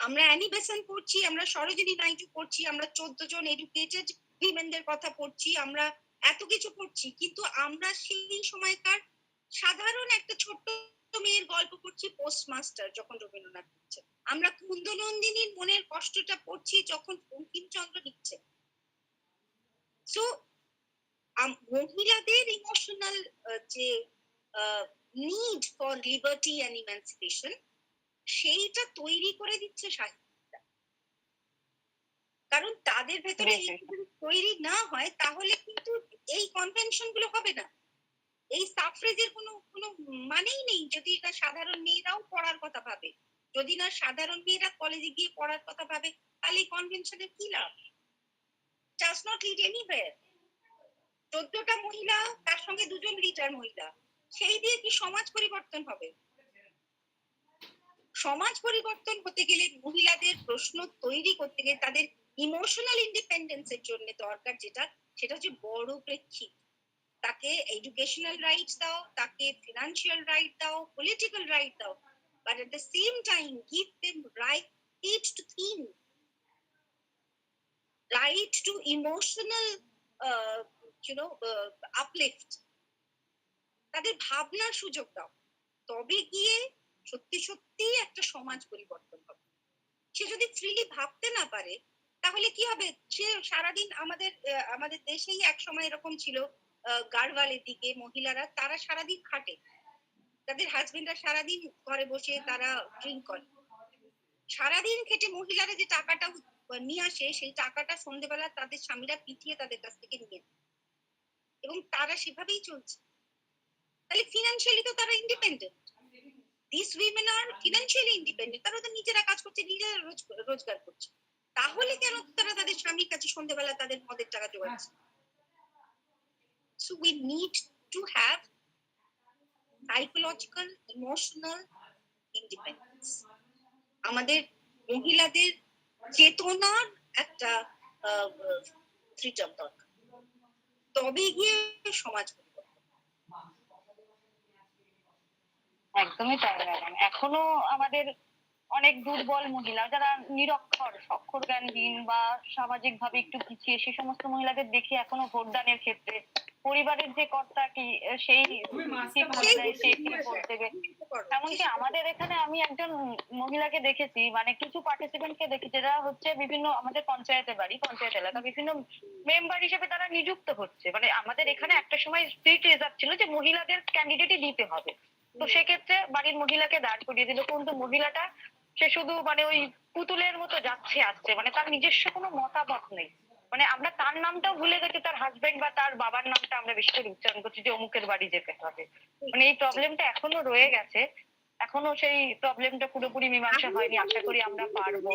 আমরা অ্যানি বেসেন্ট পড়ছি, আমরা সরোজিনী নাইডু পড়ছি, আমরা 14 জন এডুকেটেড উইমেনদের কথা পড়ছি, আমরা এত কিছু পড়ছি, কিন্তু আমরা সেই সময়কার সাধারণ একটা ছোট্ট মেয়ের গল্প পড়ছি পোস্টমাস্টার যখন রবীন্দ্রনাথ লিখছেন, আমরা কুন্দনন্দিনীর মনের কষ্টটা পড়ছি যখন বঙ্কিমচন্দ্র লিখছেন। সো মহিলাদের ইমোশনাল যে need for liberty and emancipation, সেইটা তৈরি করে দিচ্ছে সাহিত্যিকরা। কারণ তাদের ভেতরে তৈরি না হয় তাহলে কিন্তু এই কনভেনশন গুলো হবে না, এই সাফ্রেজের কোনো কোনো মানেই নেই যদি না সাধারণ মেয়েরাও পড়ার কথা ভাবে, যদি না সাধারণ মেয়েরা কলেজে গিয়ে পড়ার কথা ভাবে, তাহলে এই কনভেনশনের কি লাভ? does not lead anywhere. 14টা মহিলা, তার সঙ্গে 2 জন লিডার মহিলা, সেই দিয়ে কি সমাজ পরিবর্তন হবে? সমাজ পরিবর্তন হতে গেলে মহিলাদের প্রশ্ন তৈরি করতে গেলে তাদের ইমোশনাল ইন্ডিপেন্ডেন্সের জন্য দরকার যেটা, সেটা হচ্ছে বড় প্রেক্ষিত। তাকে এডুকেশনাল রাইটস দাও, তাকে ফিনান্সিয়াল রাইট দাও, পলিটিক্যাল রাইট দাও, but at the same time give them right to think, right two emotional uplift, তাদের ভাবনার সুযোগ দাও, তবে গিয়ে সত্যি সত্যি একটা সমাজ পরিবর্তন হবে। সে যদি ফ্রিলি ভাবতে না পারে তাহলে কি হবে? সে সারাদিন আমাদের দেশেই এক সময় এরকম ছিল, গাড়ওয়ালের দিকে মহিলারা, তারা সারাদিন খাটে, তাদের হাজবেন্ডরা সারাদিন ঘরে বসে তারা ড্রিঙ্ক করে, সারাদিন খেটে মহিলারা যে টাকাটা নিয়ে আসে সেই টাকাটা সন্ধ্যেবেলা তাদের স্বামীরা পিটিয়ে তাদের কাছ থেকে নিয়ে, এবং তারা সেভাবেই চলছে। তাহলে ফিনান্সিয়ালি তো তারা independent, this women are financially independent, তারা তো নিজেরা কাজ করছে, নিজেরা রোজগার করছে, তাহলে কেন তারা তাদের স্বামীর কাছে সন্ধ্যেবেলা তাদের মদের টাকা জোগাচ্ছে? So we need to have psychological, emotional independence. আমাদের মহিলাদের চেতনার একটা ফ্রিডম দরকার, তবে গিয়ে সমাজ পরিবর্তন। একদমই তাই ম্যাডাম। এখনো আমাদের অনেক দুর্বল মহিলা, যারা নিরক্ষর, অক্ষর জ্ঞানহীন বা সামাজিক ভাবে একটু পিছিয়ে, সে সমস্ত মহিলাদের দেখি এখনো ভোটদানের ক্ষেত্রে পরিবারের যে কর্তা কি সেই ভোট দেবে। এমনকি আমাদের এখানে আমি একজন মহিলাকে দেখেছি, মানে কিছু পার্টিসিপেন্টকে দেখেছি যারা হচ্ছে বিভিন্ন আমাদের পঞ্চায়েতের বাড়ি, পঞ্চায়েত এলাকা বিভিন্ন মেম্বার হিসেবে তারা নিযুক্ত হচ্ছে। মানে আমাদের এখানে একটা সময় স্ট্রিক্ট রিজার্ভ ছিল যে মহিলাদের ক্যান্ডিডেটই দিতে হবে, তো সেক্ষেত্রে বাড়ির মহিলাকে দাঁড় করিয়ে দিল, কিন্তু মহিলাটা সে শুধু মানে ওই পুতুলের মতো যাচ্ছে আসছে, মানে তার নিজস্ব কোনো মতামত নেই। মানে আমরা তার নামটাও ভুলে গেছি, তার হাজবেন্ড বা তার বাবার নামটা আমরা বেশি করে উচ্চারণ করছি যে অমুকের বাড়ি যেতে হবে। মানে এই প্রবলেমটা এখনো রয়ে গেছে, এখনো সেই প্রবলেমটা পুরোপুরি মীমাংসা হয়নি। আশা করি আমরা পারবো।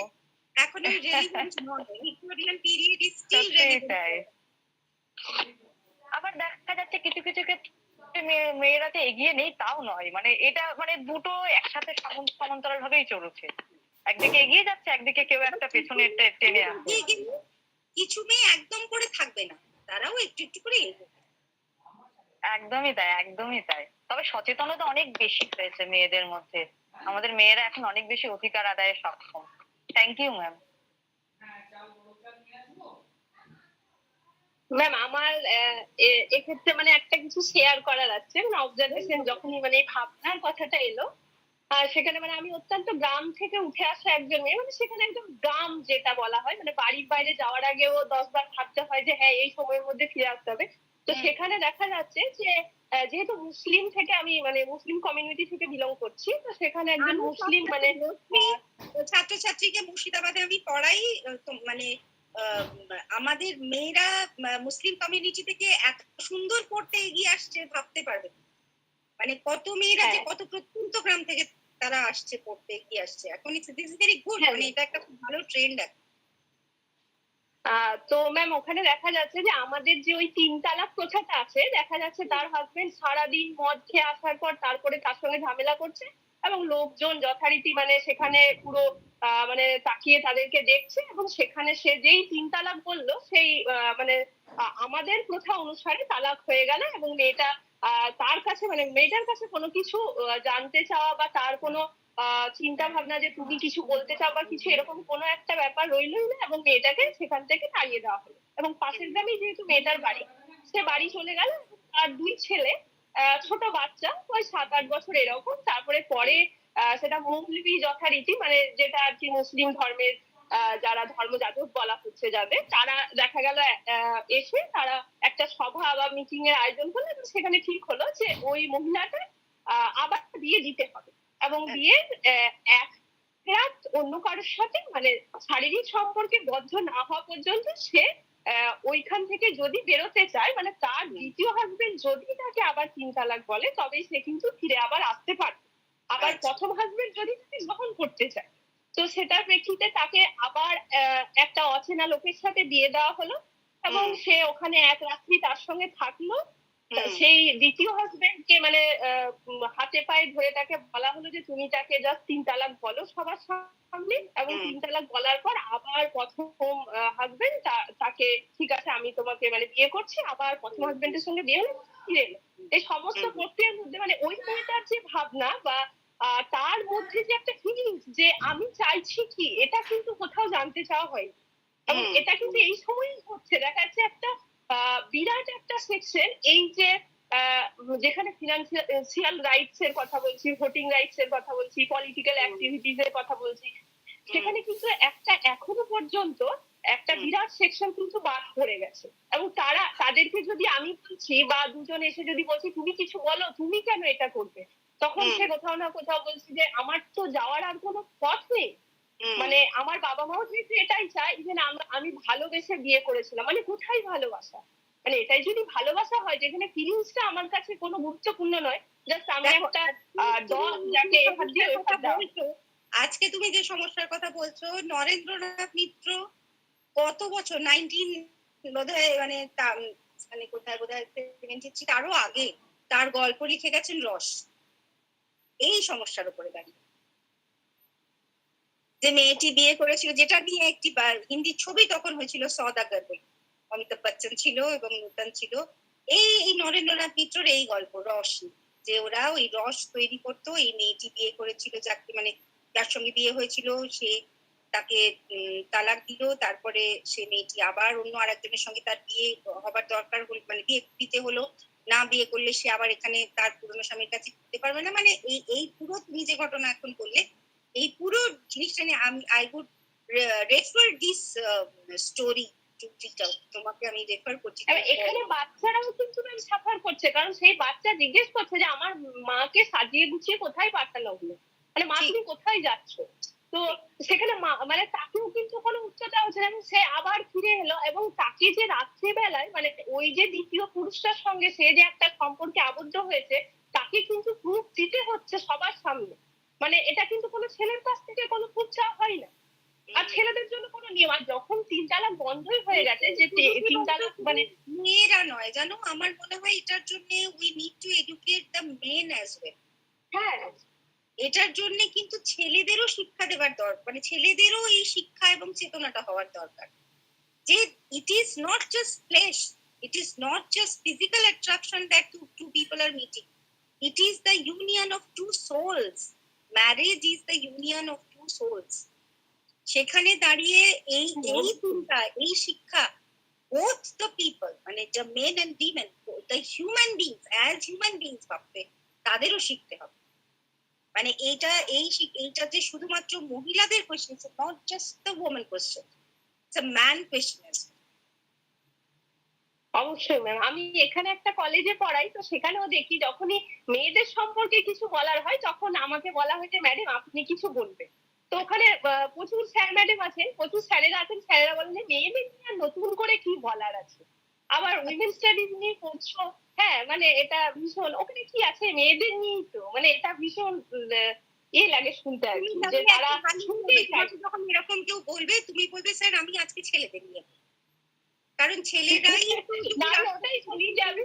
এখনো রেলিভেন্ট নয়, Victorian period is still relevant. আবার দেখা যাচ্ছে কিছু কিছু ক্ষেত্রে মেয়েরা যে এগিয়ে নেই তাও নয়, মানে এটা মানে দুটো একসাথে সমান্তরাল ভাবেই চলছে, একদিকে এগিয়ে যাচ্ছে, একদিকে কেউ একটা পেছনে টেনে আসছে। এগিয়ে গেলে কিছু মেয়ে একদম করে থাকবে না, তারাও একটু একটু করে এগোবে। একদমই তাই, একদমই তাই। তবে সচেতনতা অনেক বেশি হয়েছে মেয়েদের মধ্যে, আমাদের মেয়েরা এখন অনেক বেশি অধিকার আদায়ে সক্ষম। Thank you ma'am. ম্যাম আমার এক্ষেত্রে মানে একটা কিছু শেয়ার করার আছে, মানে অবজারভেশন যখনই মানে এই ভাবনার কথাটা এলো, সেখানে মানে আমি অত্যন্ত গ্রাম থেকে উঠে আসা একজন মেয়ে, মানে সেখানে একদম গ্রাম যেটা বলা হয়, মানে বাড়ির বাইরে যাওয়ার আগেও 10 বার ভাবতে হয় যে হ্যাঁ এই সময়ের মধ্যে ফিরে আসতে হবে। তো সেখানে দেখা যাচ্ছে যে যেহেতু মুসলিম থেকে আমি মানে মুসলিম কমিউনিটি থেকে বিলং করছি, তো সেখানে একজন মুসলিম মানে ছাত্রছাত্রীকে মুর্শিদাবাদে আমি পড়াই, মানে আমাদের মেয়েরা মুসলিম কমিউনিটি থেকে এত সুন্দর পড়তে এগিয়ে আসছে ভাবতে পারবে না। মানে কত মেয়েরা যে কত প্রত্যন্ত গ্রাম থেকে তারা আসছে পড়তে এগিয়ে আসছে এখন, দিস ইজ ভেরি গুড, মানে এটা একটা খুব ভালো ট্রেন্ড। তো ম্যাম ওখানে দেখা যাচ্ছে যে আমাদের যে ওই 3 তালাক প্রথাটা আছে, দেখা যাচ্ছে তার হাজবেন্ড সারাদিন মদ খেয়ে আসার পর তারপরে তার সঙ্গে ঝামেলা করছে, এবং লোকজন যথারীতি মানে সেখানে পুরো মানে তাকিয়ে তাদেরকে দেখছে, এবং সেখানে সে যেই 3 তালাক বললো সেই মানে আমাদের প্রথা অনুসারে তালাক হয়ে গেল, এবং মেয়েটা তার কাছে মানে মেয়েটার কাছে কোনো কিছু জানতে চাওয়া বা তার কোনো চিন্তা ভাবনা যে তুমি কিছু বলতে চাও বা কিছু এরকম কোনো একটা ব্যাপার রইলই না, এবং মেয়েটাকে সেখান থেকে তাড়িয়ে দেওয়া হলো। এবং পাশের গ্রামেই যেহেতু মেয়েটার বাড়ি, সে বাড়ি চলে গেল, আর 2 ছেলে, ছোট বাচ্চা ওই 7-8 বছর এরকম। তারপরে পরে সেটা মৌলবি যথারীতি মানে যেটা আর কি মুসলিম ধর্মের যারা ধর্মযাজক বলা হচ্ছে যাদের, তারা দেখা গেল এসে তারা একটা সভা বা মিটিং এর আয়োজন করলো, এবং সেখানে ঠিক হলো যে ওই মহিলাটা আবার বিয়ে দিতে হবে, এবং বিয়ের এক রাত অন্য কারোর সাথে মানে শারীরিক সম্পর্কে বদ্ধ না হওয়া পর্যন্ত সে ওইখান থেকে যদি বেরোতে চায়, মানে তার দ্বিতীয় হাজবেন্ড যদি তাকে আবার 3 তালাক বলে, তবেই সে কিন্তু ফিরে আবার আসতে পারবে। আবার প্রথম হাজবেন্ড যদি তাকে গ্রহণ করতে চায়, তো সেটার প্রেক্ষিতে তাকে আবার একটা অচেনা লোকের সাথে বিয়ে দেওয়া হলো, এবং সে ওখানে এক রাত্রি তার সঙ্গে থাকলো। সেই দ্বিতীয় হাজবেন্ডকে মানে হাতে পায়ে ধরে তাকে বলা হলো যে তুমি তাকে জাস্ট 3 তালাক বলো সবার সামনে, এবং 3 তালাক বলার পর আবার প্রথম হাজবেন্ড তাকে ঠিক আছে আমি তোমাকে মানে বিয়ে করছি, আবার প্রথম হাজবেন্ডের সঙ্গে বিয়ে হলো, ফিরে এলো। এই সমস্ত প্রক্রিয়ার মধ্যে মানে ওই মেয়েটার যে ভাবনা বা তার মধ্যে যে একটা ফিলিংস যে আমি চাইছি কি, এটা কিন্তু কোথাও জানতে চাওয়া হয়, এবং এটা কিন্তু এই সময়ই হচ্ছে। দেখা যাচ্ছে একটা বিরাট একটা সেকশন এই যে যেখানে ফিনান্সিয়াল রাইটস এর কথা বলছি, ভোটিং রাইটস এর কথা বলছি, পলিটিক্যাল অ্যাক্টিভিটিস এর কথা বলছি, সেখানে কিন্তু একটা এখনো পর্যন্ত একটা বিরাট সেকশন কিন্তু বাদ পড়ে গেছে, এবং তাদেরকে যদি আমি বলছি বা দুজন এসে যদি বলছি তুমি কিছু বলো, তুমি কেন এটা করবে, তখন সে কোথাও না কোথাও বলছে যে আমার তো যাওয়ার আর কোনো পথ নেই। মানে আমার বাবা মাও যেহেতু এটাই চায় যে আমি ভালোবেসে বিয়ে করেছিলাম, মানে কোথায় ভালোবাসা, মানে এটাই যদি ভালোবাসা হয় যেখানে ফিলিংসটা আমার কাছে কোনো গুরুত্বপূর্ণ নয়, জাস্ট আমি একটা ডগ যাকে এখান দিয়ে ওখান দাও। আজকে তুমি যে সমস্যার কথা বলছো, নরেন্দ্রনাথ মিত্র কত বছর 19 বোধহয় মানে মানে কোথায় বোধহয় 73 তারও আগে তার গল্প লিখে গেছেন রস, এই সমস্যার উপরে দাঁড়িয়ে। যে মেয়েটি বিয়ে করেছিল, যেটা নিয়ে একটি হিন্দি ছবি তখন হয়েছিল সওদাগর বলে, অমিতাভ বচ্চন ছিল এবং নূতন ছিল। এই নরেন্দ্রনাথ মিত্রর এই গল্প রস, যে ওরা ওই রস তৈরি করতো। এই মেয়েটি বিয়ে করেছিল যাকে মানে যার সঙ্গে বিয়ে হয়েছিল, সে তাকে তালাক দিল, তারপরে সে মেয়েটি আবার অন্য আরেকজনের সঙ্গে তার বিয়ে হবার দরকার হল, মানে বিয়ে দিতে হলো, না বিয়ে করলে সে আবার এখানে তার পুরনো স্বামীর কাছে যেতে পারবে না। মানে এই পুরো তুমি যে ঘটনা এখন বললে, এই পুরো জিনিসটা নিয়ে I would refer this story, তোমাকে আমি রেফার করছি। এখানে বাচ্চারাও কিন্তু সাফার করছে, কারণ সেই বাচ্চা জিজ্ঞেস করছে যে আমার মাকে সাজিয়ে গুছিয়ে কোথায় পাঠানো হলো, মানে মা তুমি কোথায় যাচ্ছ। তো সেখানে মানে তাকেও কিন্তু কোনো উচ্চতা হচ্ছে না, সে আবার ফিরে এলো, এবং তাকে যে রাত্রিবেলায় মানে ওই যে দ্বিতীয় পুরুষটার সঙ্গে সে যে একটা সম্পর্কে আবদ্ধ হয়েছে, তাকে কিন্তু প্রুফ দিতে হচ্ছে সবার সামনে। মানে এটা কিন্তু কোনো ছেলের কাছ থেকে কোনো প্রুফ চাওয়া হয় না, আর ছেলেদের জন্য কোনো নিয়ম, আর যখন 3 তালাক বন্ধই হয়ে গেছে, যে 3 তালাক মানে মেয়েরা নয় জানো, আমার মনে হয় এটার জন্য we need to educate the men as well. হ্যাঁ, এটার জন্য কিন্তু ছেলেদেরও শিক্ষা দেওয়ার দরকার, মানে ছেলেদেরও এই শিক্ষা এবং চেতনাটা হওয়ার দরকার যে ইট is not just flash, it is not just physical attraction that two people are meeting. It is the union of two souls. Marriage is the union of two souls. সেখানে দাঁড়িয়ে এই চিন্তা, এই শিক্ষা, both the people, মানে the men and women, the human beings as human beings ভাবতে, তাদেরও শিখতে হবে। মানে এইটা যে শুধুমাত্র মহিলাদের question, not just the women question, it's a man question. অবশ্যই ম্যাম, আমি এখানে একটা কলেজে পড়াই, তো সেখানেও দেখি যখনই মেয়েদের সম্পর্কে কিছু বলার হয় তখন আমাকে বলা হয় যে ম্যাডাম আপনি কিছু বলবেন। তো ওখানে প্রচুর স্যার ম্যাডাম আছেন, প্রচুর স্যারেরা আছেন, স্যারেরা বলেন যে মেয়েদের নিয়ে আর নতুন করে কি বলার আছে, আবার উইমেন স্টাডিজ নিয়ে পড়ছো। হ্যাঁ, মানে এটা ভীষণ, ওখানে কি আছে মেয়েদের নিয়েই তো, মানে এটা ভীষণ লাগে শুনতে আর কি, যে তারা শুনতেই চায়। যখন এরকম কেউ বলবে, তুমি বলবে স্যার আমি আজকে ছেলেদের নিয়ে, কারণ ছেলেরাই ওটাই বলি যে আমি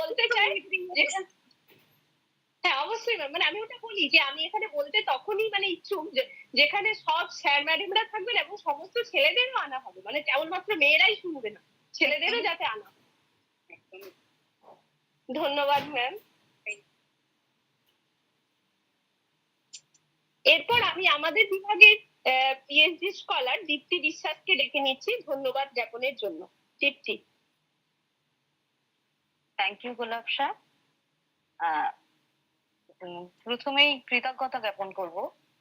বলতে চাই। হ্যাঁ অবশ্যই ম্যাম, মানে আমি ওটা বলি যে আমি এখানে বলতে তখনই মানে ইচ্ছুক যেখানে সব স্যার ম্যাডামরা থাকবেন এবং সমস্ত ছেলেদেরও আনা হবে, মানে কেবলমাত্র মেয়েরাই শুনবে না, ছেলেদেরও যাতে আনা হবে। ধন্যবাদ ম্যাম। এরপর আমি আমাদের বিভাগের পিএইচডি স্কলার দীপ্তি বিশ্বাসকে ডেকে নিচ্ছি ধন্যবাদ জ্ঞাপনের জন্য। দীপ্তি। থ্যাংক ইউ গোলাপসা। প্রথমেই কৃতজ্ঞতা জ্ঞাপন করব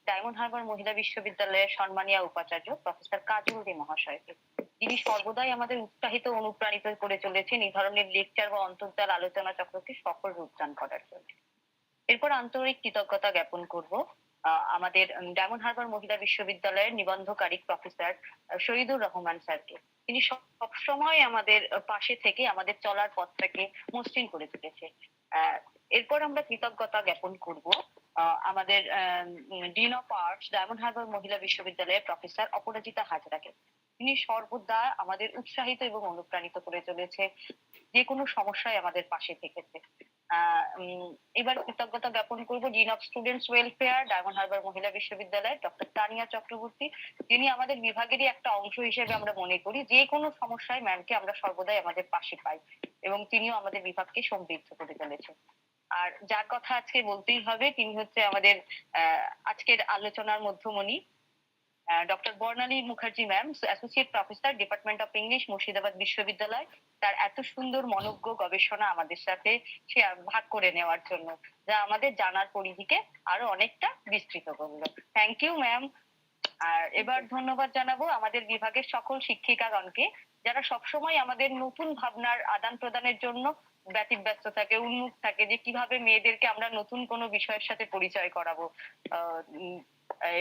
ডায়মন্ড হারবার মহিলা বিশ্ববিদ্যালয়ের সম্মানীয় উপাচার্য প্রফেসর কাজলদি মহাশয়কে, যিনি সর্বদাই আমাদের উৎসাহিত অনুপ্রাণিত করে চলেছেন এই ধরনের লেকচার বা অন্তর্জাল আলোচনা চক্রকে সফল রূপদান করার জন্য। এরপর আন্তরিক কৃতজ্ঞতা জ্ঞাপন করব আমাদের ডায়মন্ড হারবার মহিলা বিশ্ববিদ্যালয়ের নিবন্ধকারী প্রফেসর শহীদুর রহমান স্যারকে। তিনি সবসময় আমাদের পাশে থেকে আমাদের চলার পথটাকে মসৃণ করে তুলেছে। এরপর আমরা কৃতজ্ঞতা জ্ঞাপন করব আমাদের dean of arts diamond Harbour মহিলা বিশ্ববিদ্যালয়ের প্রফেসর অপরাজিতা হাজরাকে। তিনি সর্বদা আমাদের উৎসাহিত এবং অনুপ্রাণিত করে চলেছে, যে কোনো সমস্যায় আমাদের পাশে থেকেছে। এবার কৃতজ্ঞতা জ্ঞাপন করব dean of students welfare diamond Harbour মহিলা বিশ্ববিদ্যালয়ের ডক্টর তানিয়া চক্রবর্তী, যিনি আমাদের বিভাগেরই একটা অংশ হিসেবে আমরা মনে করি যে কোনো সমস্যায় ম্যামকে আমরা সর্বদাই আমাদের পাশে পাই এবং তিনিও আমাদের বিভাগকে সমৃদ্ধ করে চলেছে। আর যার কথা আজকে বলতেই হবে তিনি হচ্ছে আমাদের আজকের আলোচনার মধ্যমণি doctor Barnali Mukherjee ma'am, associate professor department of English Murshidabad বিশ্ববিদ্যালয়। তার এত সুন্দর মনজ্ঞ গবেষণা আমাদের সাথে ভাগ করে নেওয়ার জন্য, যা আমাদের জানার পরিধিকে আরো অনেকটা বিস্তৃত করলো। Thank you ma'am. আর এবার ধন্যবাদ জানাবো আমাদের বিভাগের সকল শিক্ষিকাগণকে, যারা সবসময় আমাদের নতুন ভাবনার আদান প্রদানের জন্য ব্যতিব্যস্ত থাকে, উন্মুখ থাকে যে কিভাবে মেয়েদেরকে আমরা নতুন কোনো বিষয়ের সাথে পরিচয় করাবো,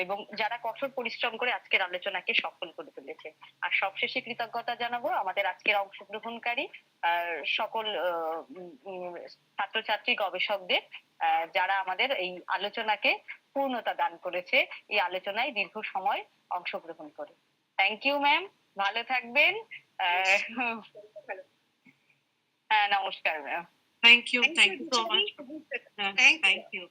এবং যারা কঠোর পরিশ্রম করে আজকের আলোচনাকে সফল করে তুলেছে। আর সবশেষে কৃতজ্ঞতা জানাবো আমাদের আজকের অংশগ্রহণকারী সকল ছাত্রছাত্রী গবেষকদের, যারা আমাদের এই আলোচনাকে পূর্ণতা দান করেছে এই আলোচনায় দীর্ঘ সময় অংশগ্রহণ করে। থ্যাংক ইউ ম্যাম, ভালো থাকবেন। হ্যাঁ নমস্কার ma'am. Thank you so much. Thank you.